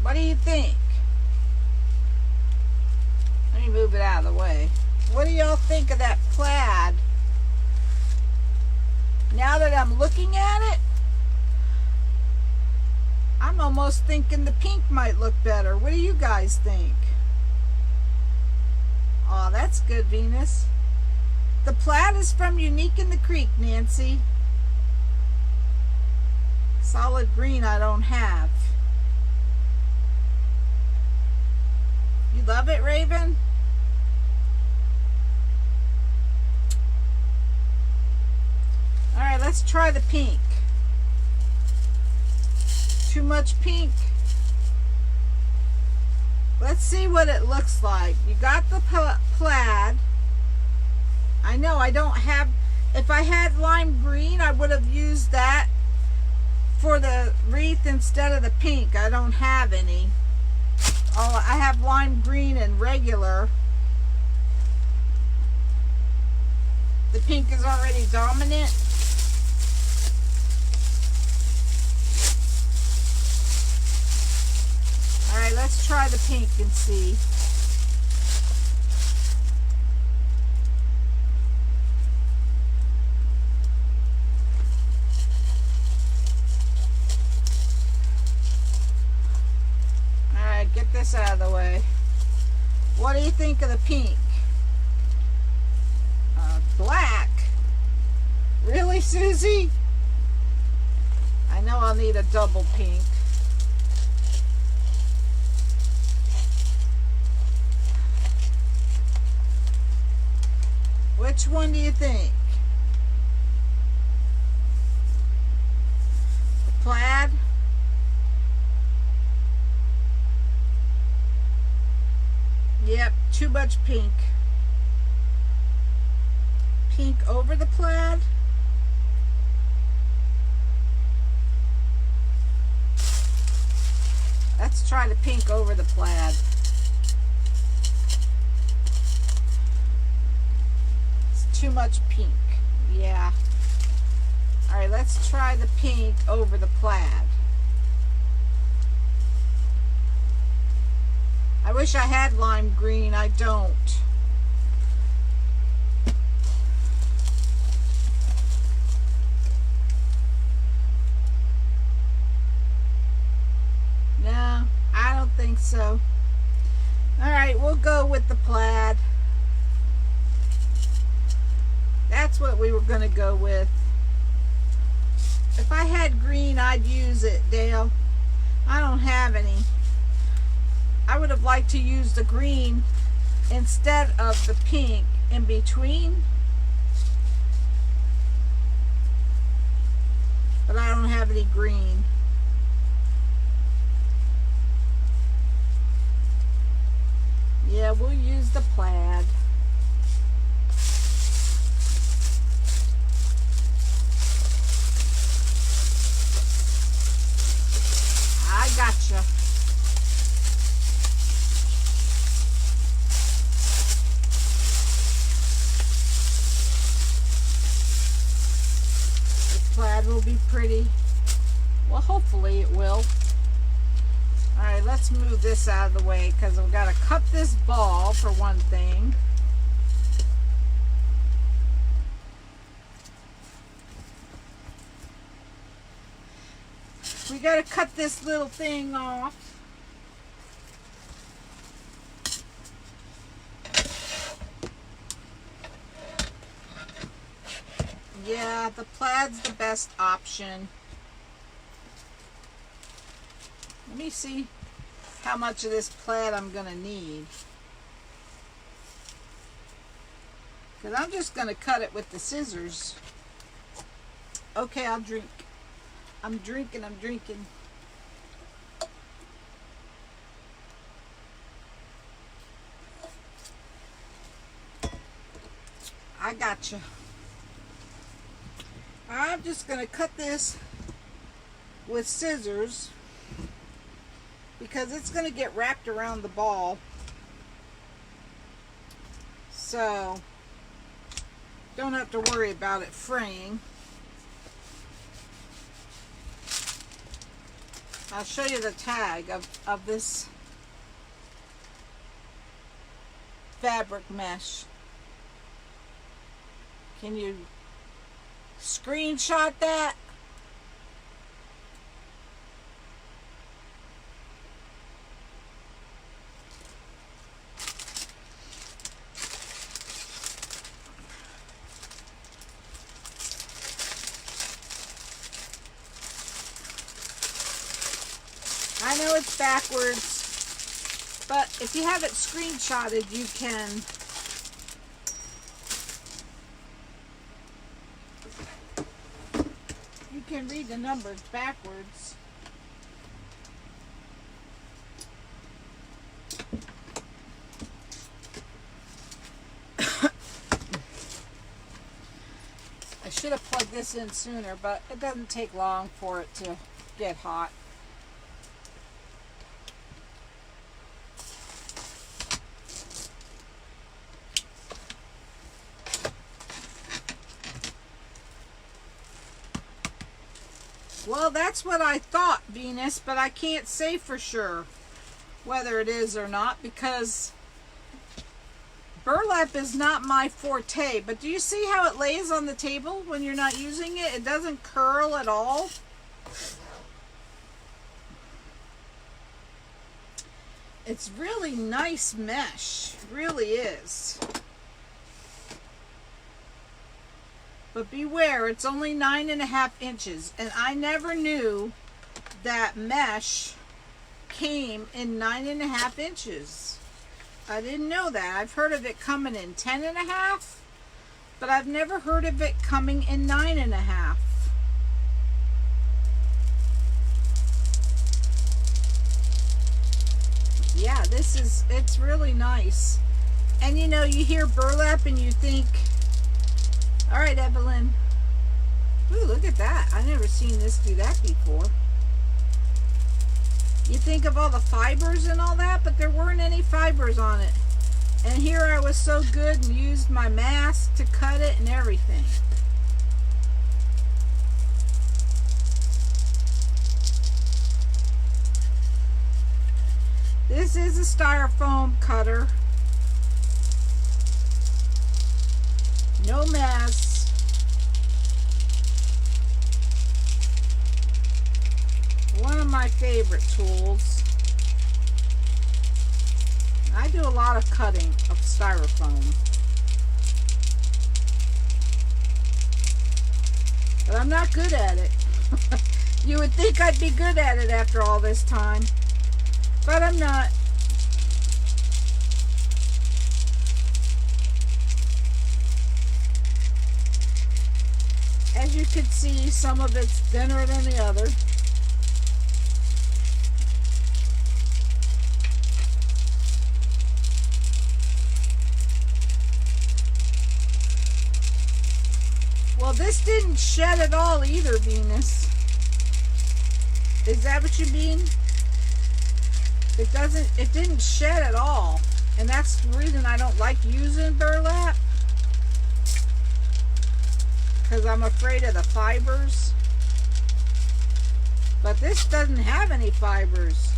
S2: What do you think? Let me move it out of the way. What do y'all think of that plaid? Now that I'm looking at it, I'm almost thinking the pink might look better. What do you guys think? Oh, that's good, Venus. The plaid is from Unique in the Creek, Nancy. Solid green I don't have. You love it, Raven? All right, let's try the pink. Too much pink. Let's see what it looks like. You got the plaid. I know I don't have, if I had lime green, I would have used that for the wreath instead of the pink. I don't have any. Oh, I have lime green and regular. The pink is already dominant. All right, let's try the pink and see. Get this out of the way. What do you think of the pink? Black? Really, Susie? I know I'll need a double pink. Which one do you think? The plaid? Yep, too much pink. Pink over the plaid. Let's try the pink over the plaid. It's too much pink. Yeah. All right, let's try the pink over the plaid. I wish I had lime green. I don't. No, I don't think so. All right, we'll go with the plaid. That's what we were going to go with. If I had green, I'd use it, Dale. I don't have any. I would have liked to use the green instead of the pink in between. But I don't have any green. Yeah, we'll use the plaid. I gotcha. Plaid will be pretty. Well, hopefully it will. All Alright, let's move this out of the way because we've got to cut this ball for one thing. We got to cut this little thing off. Yeah, the plaid's the best option. Let me see how much of this plaid I'm going to need. Because I'm just going to cut it with the scissors. Okay, I'll drink. I'm drinking. I gotcha. I'm just going to cut this with scissors because it's going to get wrapped around the ball. So, don't have to worry about it fraying. I'll show you the tag of this fabric mesh. Can you screenshot that? I know it's backwards, but if you have it screenshotted, you can read the numbers backwards. I should have plugged this in sooner, but it doesn't take long for it to get hot. Well, that's what I thought, Venus, but I can't say for sure whether it is or not because burlap is not my forte. But do you see how it lays on the table when you're not using it? It doesn't curl at all. It's really nice mesh. It really is. But beware, it's only 9.5 inches. And I never knew that mesh came in 9.5 inches. I didn't know that. I've heard of it coming in 10.5, but I've never heard of it coming in 9.5. Yeah, it's really nice. And you know, you hear burlap and you think, all right, Evelyn. Ooh, look at that. I've never seen this do that before. You think of all the fibers and all that, but there weren't any fibers on it. And here I was so good and used my mask to cut it and everything. This is a styrofoam cutter. No mess. One of my favorite tools. I do a lot of cutting of styrofoam. But I'm not good at it. You would think I'd be good at it after all this time. But I'm not. As you can see, some of it's thinner than the other. Well, this didn't shed at all either, Venus. Is that what you mean? It didn't shed at all. And that's the reason I don't like using burlap. Because I'm afraid of the fibers. But this doesn't have any fibers.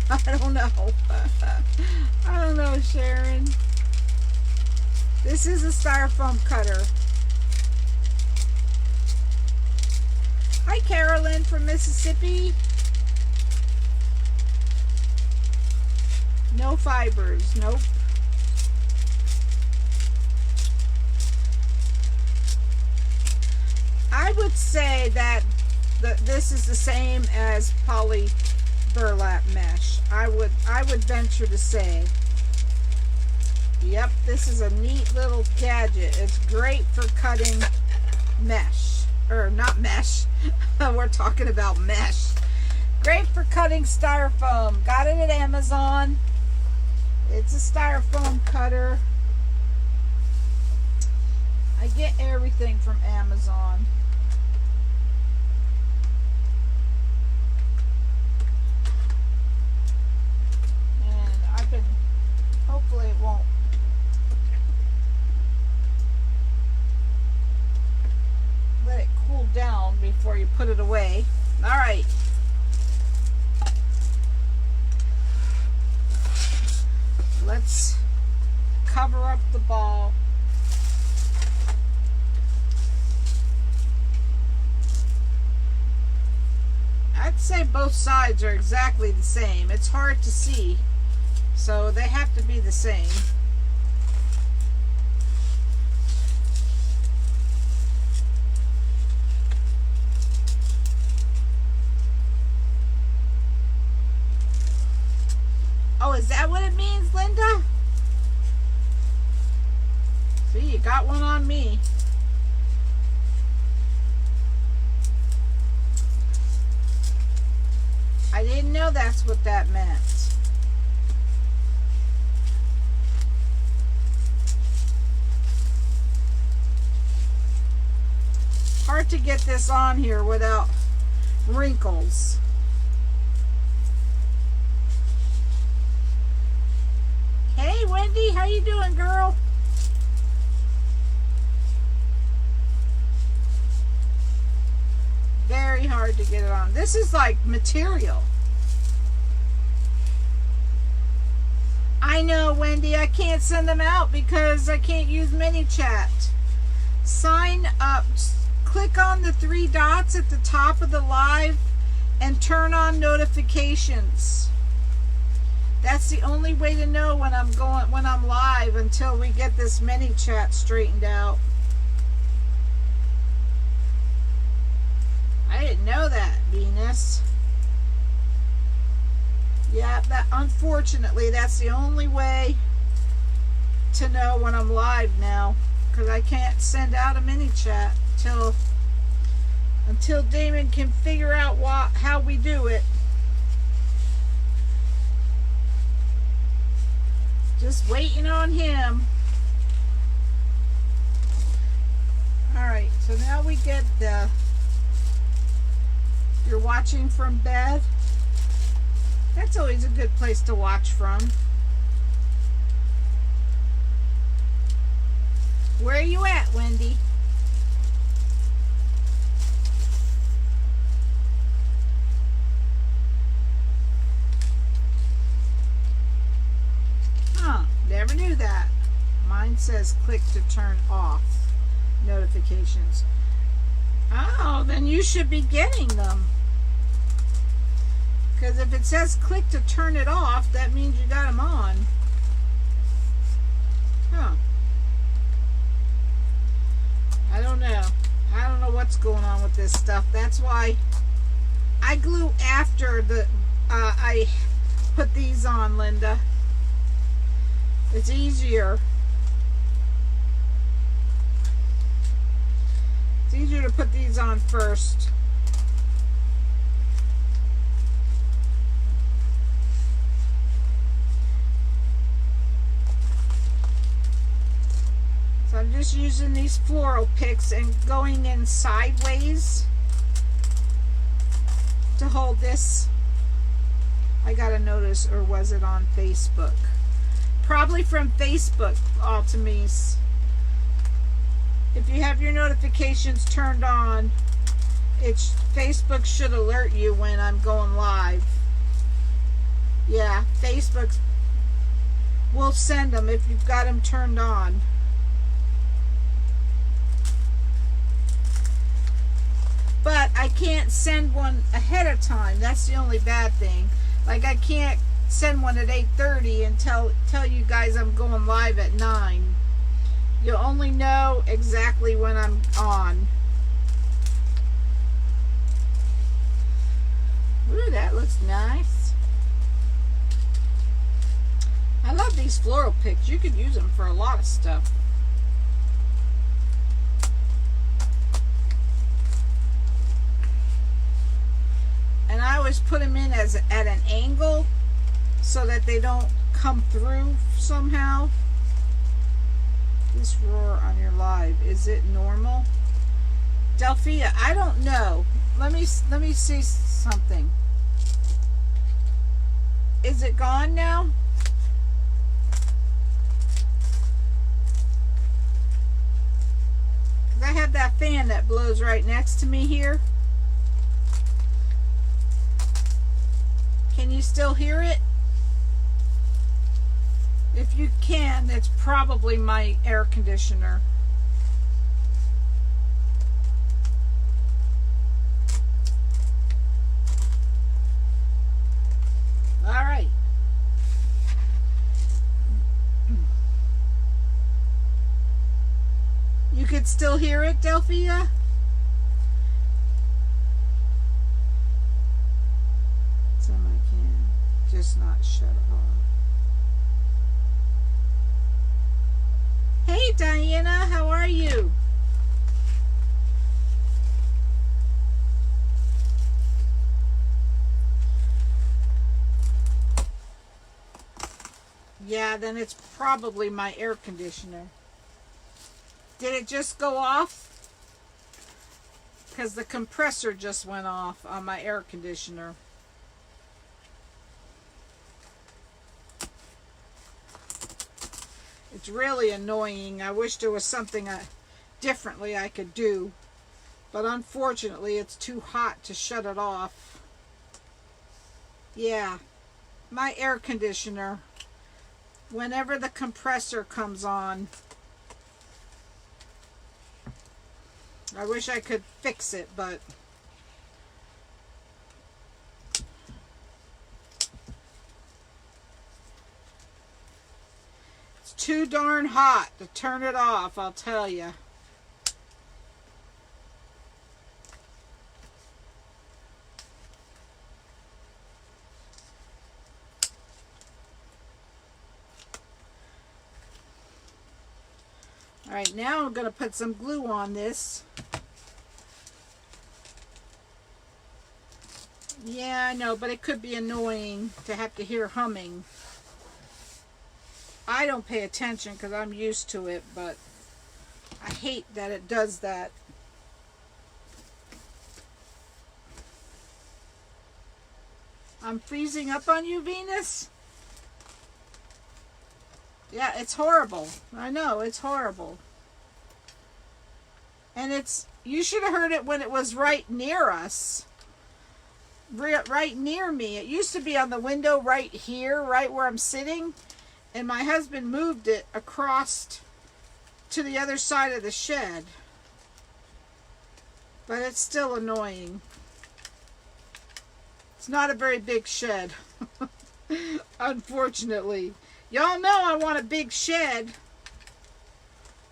S2: I don't know. I don't know, Sharon. This is a styrofoam cutter. Hi, Carolyn from Mississippi. No fibers. Nope. I would say that this is the same as poly burlap mesh. I would venture to say. Yep, this is a neat little gadget. It's great for cutting mesh. Or not mesh. We're talking about mesh. Great for cutting styrofoam. Got it at Amazon. It's a styrofoam cutter. I get everything from Amazon. And I've been, hopefully it won't. Let it cool down before you put it away. All right. Let's cover up the ball. I'd say both sides are exactly the same. It's hard to see, so they have to be the same. Oh, is that what it means, Linda? See, you got one on me. I didn't know that's what that meant. Hard to get this on here without wrinkles. Hey Wendy, how you doing, girl? Very hard to get it on. This is like material. I know, Wendy, I can't send them out because I can't use ManyChat. Sign up. Click on the 3 dots at the top of the live and turn on notifications. That's the only way to know when I'm live until we get this ManyChat straightened out. I didn't know that, Venus. Yeah, unfortunately that's the only way to know when I'm live now, because I can't send out a ManyChat until Damon can figure out how we do it. Just waiting on him. Alright, so now we get you're watching from bed. That's always a good place to watch from. Where are you at, Wendy? Huh, never knew that. Mine says click to turn off notifications. Oh, then you should be getting them. Because if it says click to turn it off, that means you got them on. Huh. I don't know. I don't know what's going on with this stuff. That's why I glue after I put these on, Linda. It's easier. It's easier to put these on first. So I'm just using these floral picks and going in sideways to hold this. I got a notice, or was it on Facebook? Probably from Facebook, Altamise. If you have your notifications turned on, Facebook should alert you when I'm going live. Yeah, Facebook will send them if you've got them turned on. But I can't send one ahead of time. That's the only bad thing. Like I can't send one at 8:30 and tell you guys I'm going live at 9. You'll only know exactly when I'm on. Ooh, that looks nice. I love these floral picks. You could use them for a lot of stuff. And I always put them in as at an angle so that they don't come through somehow. This roar on your live, is it normal? Delphia, I don't know. Let me see something. Is it gone now? Because I have that fan that blows right next to me here. Can you still hear it? If you can, it's probably my air conditioner. All right. You could still hear it, Delphia? Some I can, just not shut it off. Hey Diana, how are you? Yeah, then it's probably my air conditioner. Did it just go off? Because the compressor just went off on my air conditioner. It's really annoying. I wish there was something differently I could do. But unfortunately, it's too hot to shut it off. Yeah, my air conditioner. Whenever the compressor comes on, I wish I could fix it, but it's too darn hot to turn it off, I'll tell you. All right, now I'm going to put some glue on this. Yeah, I know, but it could be annoying to have to hear humming. I don't pay attention because I'm used to it, but I hate that it does that. I'm freezing up on you, Venus? Yeah, it's horrible. I know, it's horrible. And you should have heard it when it was right near us. Right near me. It used to be on the window right here, right where I'm sitting. And my husband moved it across to the other side of the shed. But it's still annoying. It's not a very big shed. Unfortunately. Y'all know I want a big shed.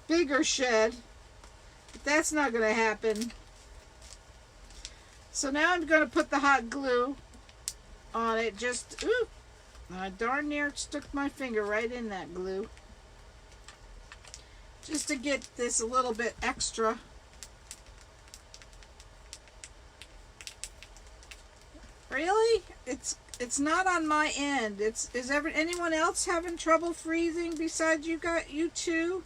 S2: Bigger shed. But that's not going to happen. So now I'm going to put the hot glue on it. Just, ooh, I darn near stuck my finger right in that glue. Just to get this a little bit extra. Really? It's not on my end. Is anyone else having trouble freezing besides you two?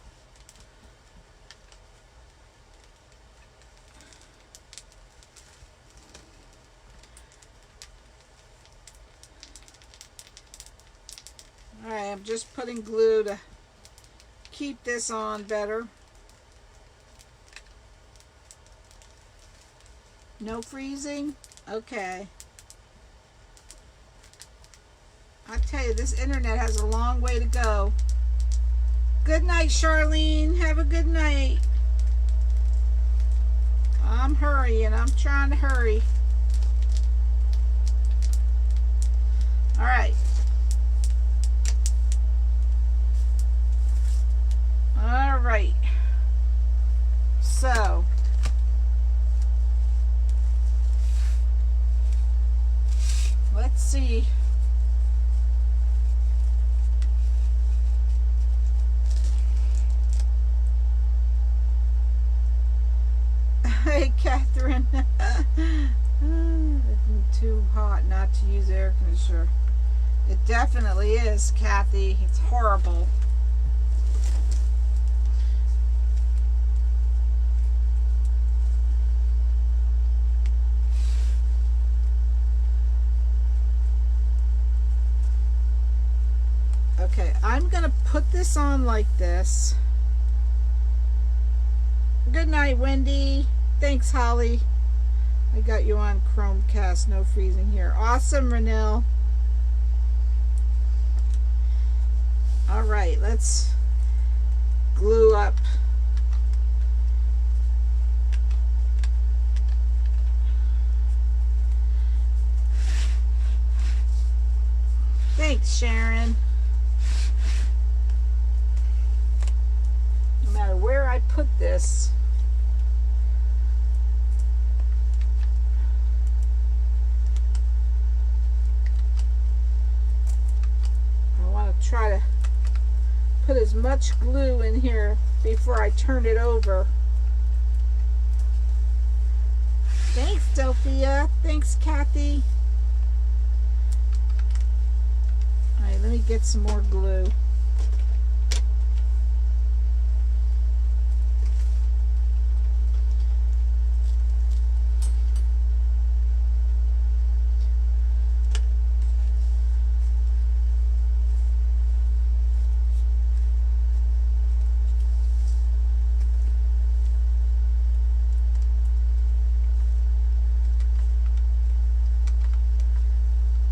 S2: Alright, I'm just putting glue to keep this on better. No freezing? Okay. tell you, this internet has a long way to go. Good night, Charlene. Have a good night. I'm hurrying. I'm trying to hurry. All right. All right. So, let's see. Hey, Catherine. It's too hot not to use air conditioner. It definitely is, Kathy. It's horrible. Okay, I'm going to put this on like this. Good night, Wendy. Thanks, Holly. I got you on Chromecast. No freezing here. Awesome, Renelle. All right, let's glue up. Thanks, Sharon. No matter where I put this, I want to try to put as much glue in here before I turn it over. Thanks, Delphia. Thanks, Kathy. All right, let me get some more glue.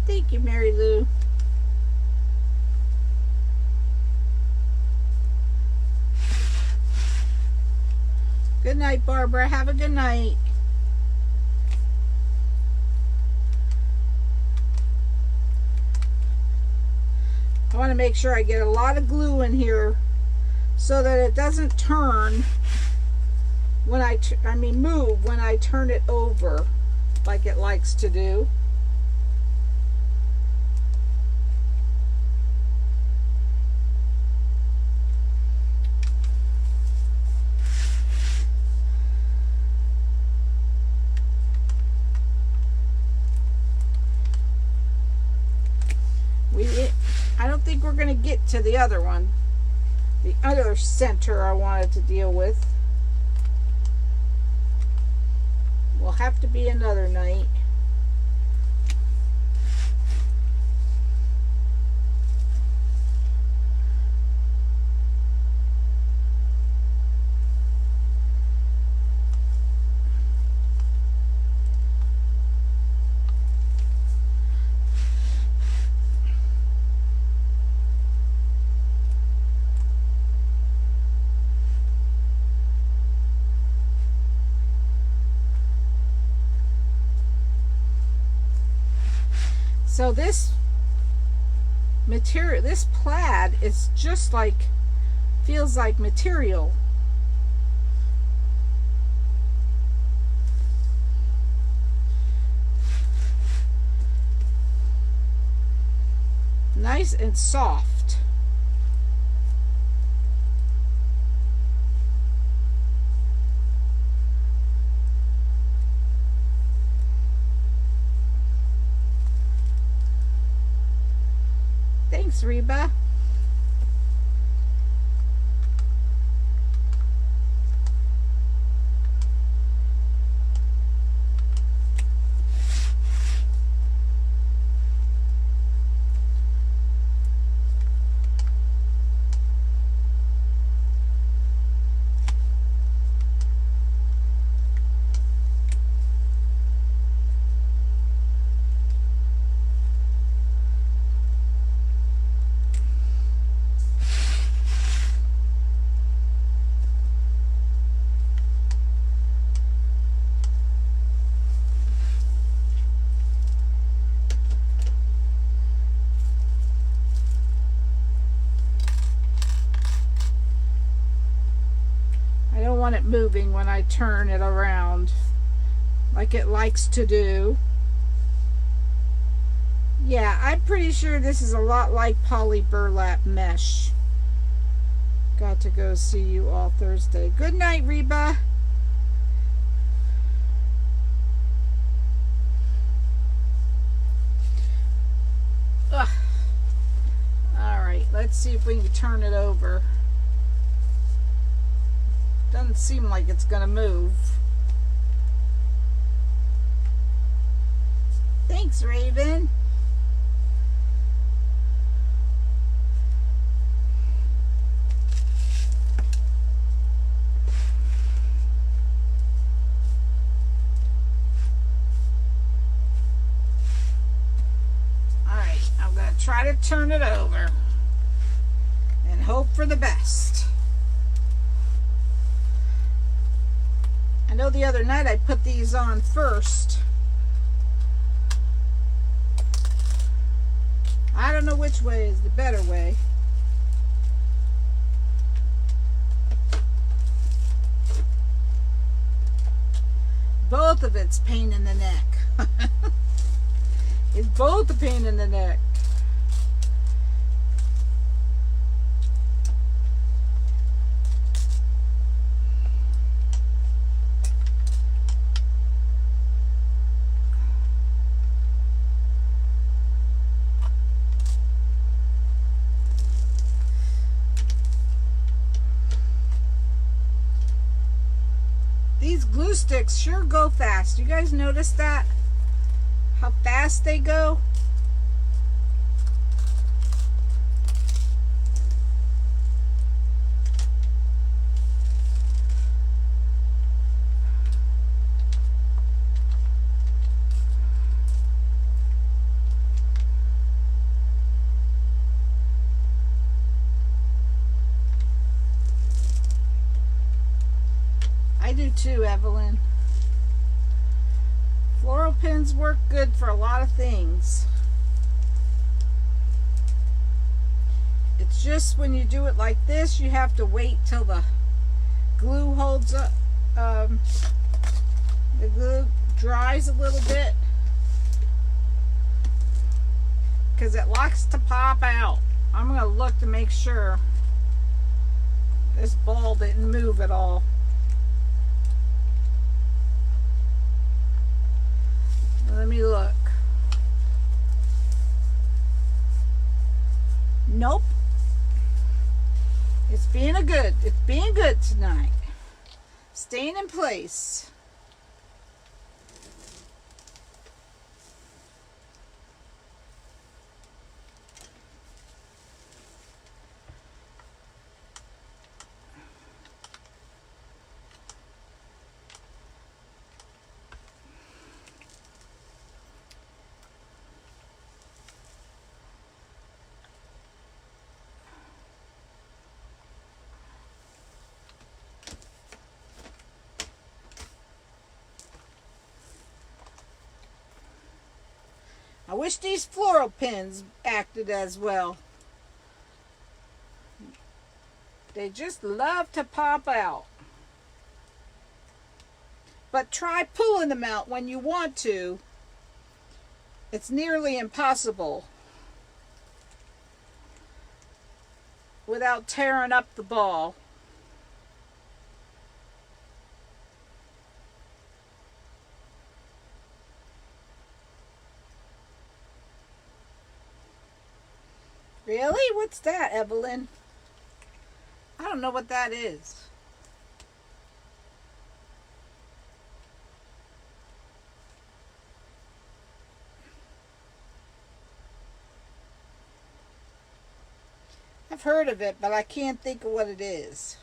S2: Thank you, Mary Lou. Good night, Barbara. Have a good night. I want to make sure I get a lot of glue in here so that it doesn't turn when move when I turn it over like it likes to do. I don't think we're going to get to the other one, the other center I wanted to deal with. Will have to be another night. So this material, this plaid is just like, feels like material. Nice and soft. Thanks, Reba. moving when I turn it around like it likes to do. Yeah, I'm pretty sure this is a lot like poly burlap mesh. Got to go see you all Thursday. Good night, Reba. Ugh. Alright, let's see if we can turn it over. Doesn't seem like it's gonna move. Thanks, Raven. Alright, I'm gonna try to turn it over and hope for the best. I know the other night I put these on first. I don't know which way is the better way. Both of it's pain in the neck. It's both a pain in the neck. These glue sticks sure go fast. You guys notice that? How fast they go? I do too, Evelyn. Floral pins work good for a lot of things. It's just when you do it like this, you have to wait till the glue holds up. The glue dries a little bit because it likes to pop out. I'm going to look to make sure this ball didn't move at all. Let me look. Nope. It's being good tonight. Staying in place. I wish these floral pins acted as well. They just love to pop out. But try pulling them out when you want to. It's nearly impossible without tearing up the ball. Really? What's that, Evelyn? I don't know what that is. I've heard of it, but I can't think of what it is.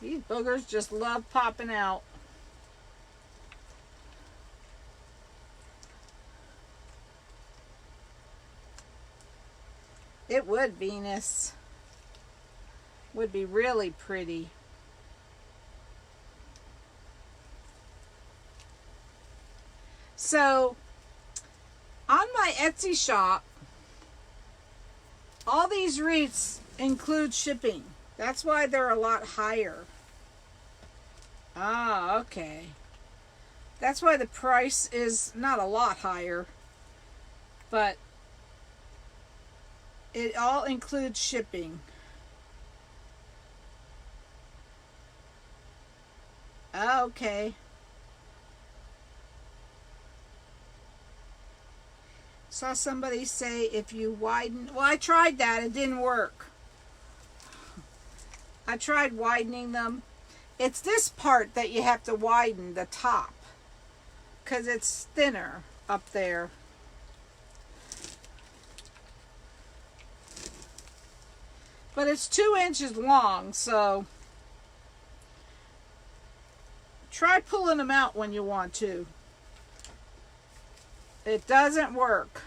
S2: These boogers just love popping out. It would, Venus. Would be really pretty. So, on my Etsy shop, All these wreaths include shipping. That's why they're a lot higher. Ah, okay. That's why the price is not a lot higher, but it all includes shipping. Okay. Saw somebody say if you widen... Well, I tried that. It didn't work. I tried widening them. It's this part that you have to widen, the top, because it's thinner up there. But it's 2 inches long, so try pulling them out when you want to. It doesn't work.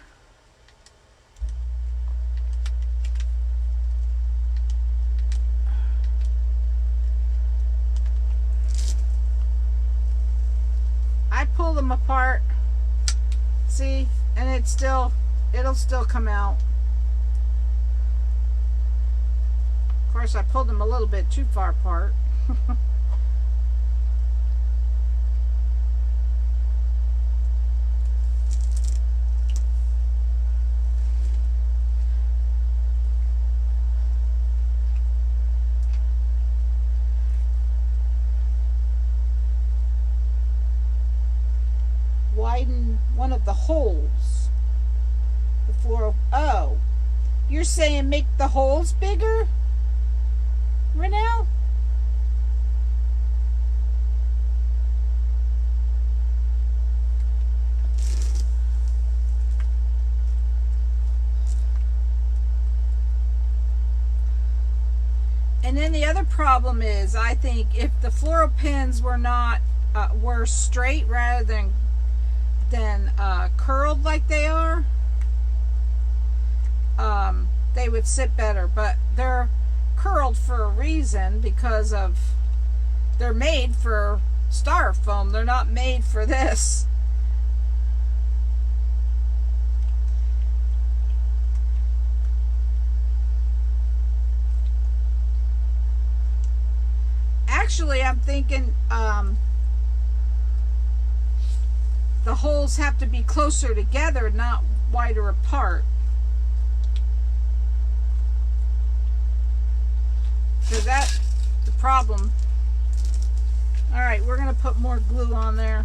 S2: I pull them apart, see, and it'll still come out. Of course, I pulled them a little bit too far apart. Widen one of the holes. The floor. Oh, you're saying make the holes bigger, Renelle? And then the other problem is, I think if the floral pins were not were straight rather than curled like they are, they would sit better. But they're curled for a reason, because of they're made for styrofoam. They're not made for this. Actually, I'm thinking the holes have to be closer together, not wider apart. So that's the problem. Alright, we're going to put more glue on there.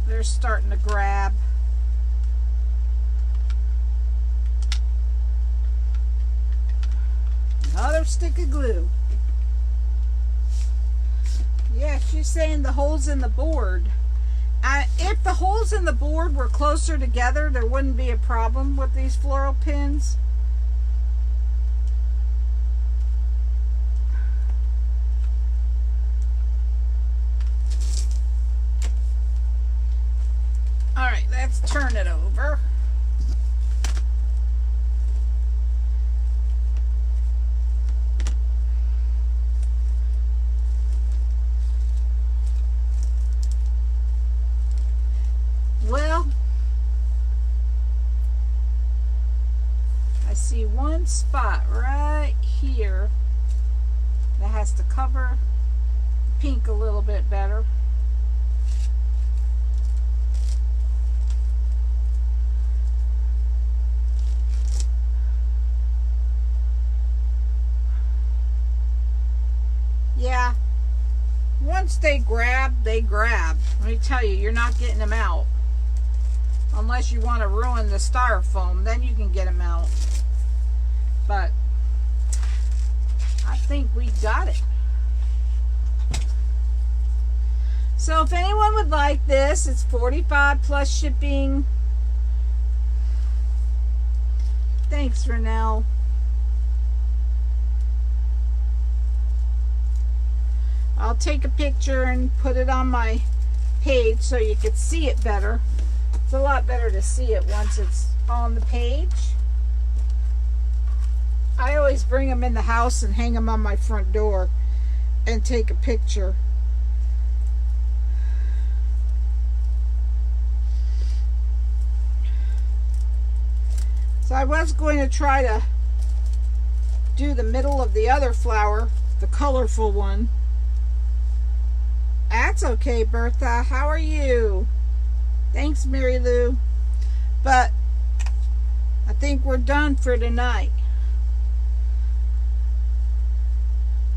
S2: They're starting to grab. Another stick of glue. Yeah, she's saying the holes in the board. If the holes in the board were closer together, there wouldn't be a problem with these floral pins. Alright, let's turn it over. Well, I see one spot right here that has to cover pink a little bit better. Yeah, once they grab, they grab. Let me tell you, you're not getting them out. Unless you want to ruin the styrofoam, then you can get them out. But I think we got it. So if anyone would like this, it's $45 plus shipping. Thanks, Renelle. I'll take a picture and put it on my page so you could see it better. It's a lot better to see it once it's on the page. I always bring them in the house and hang them on my front door and take a picture. So I was going to try to do the middle of the other flower, the colorful one. That's okay, Bertha. How are you? Thanks, Mary Lou. But I think we're done for tonight.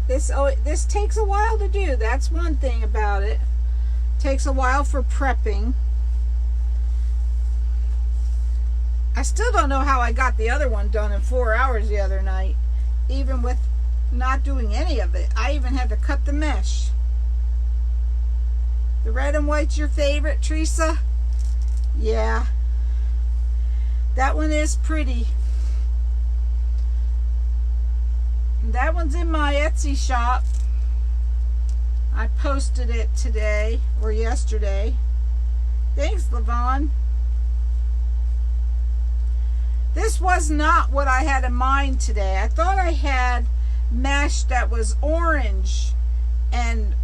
S2: This takes a while to do. That's one thing about it. Takes a while for prepping. I still don't know how I got the other one done in 4 hours the other night, even with not doing any of it. I even had to cut the mesh. The red and white's your favorite, Teresa? Yeah. That one is pretty. That one's in my Etsy shop. I posted it today or yesterday. Thanks, Levon. This was not what I had in mind today. I thought I had mesh that was orange and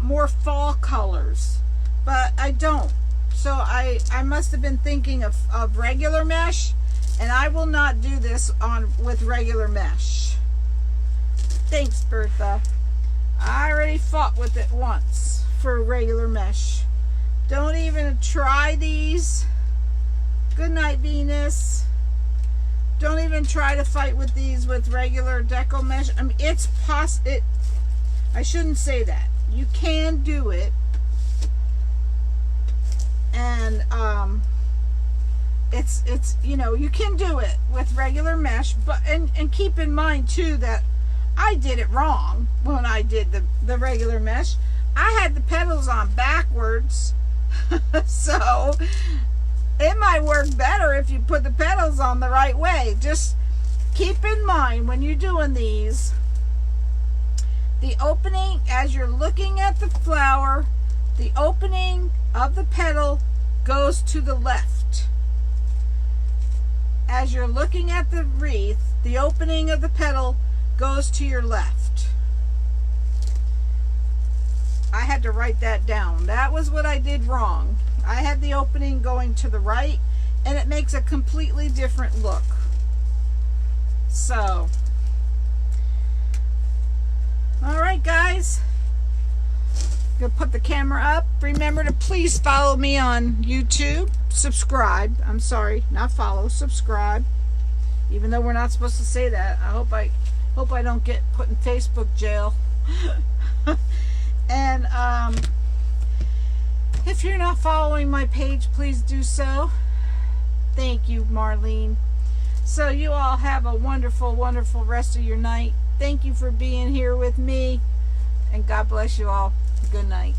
S2: more fall colors, but I don't. So I must have been thinking of regular mesh, and I will not do this with regular mesh. Thanks, Bertha. I already fought with it once for regular mesh. Don't even try these. Good night, Venus. Don't even try to fight with these with regular deco mesh. I mean, I shouldn't say that. You can do it. And it's you know, you can do it with regular mesh, but and keep in mind too that I did it wrong when I did the regular mesh. I had the petals on backwards. So it might work better if you put the petals on the right way. Just keep in mind when you're doing these, the opening, as you're looking at the flower, the opening of the petal goes to the left. As you're looking at the wreath, the opening of the petal goes to your left. I had to write that down. That was what I did wrong. I had the opening going to the right, and it makes a completely different look. So, all right, guys. Gonna put the camera up. Remember to please follow me on YouTube. Subscribe. I'm sorry, not follow. Subscribe. Even though we're not supposed to say that. I hope I don't get put in Facebook jail. And if you're not following my page, please do so. Thank you, Marlene. So you all have a wonderful, wonderful rest of your night. Thank you for being here with me, and God bless you all. Good night.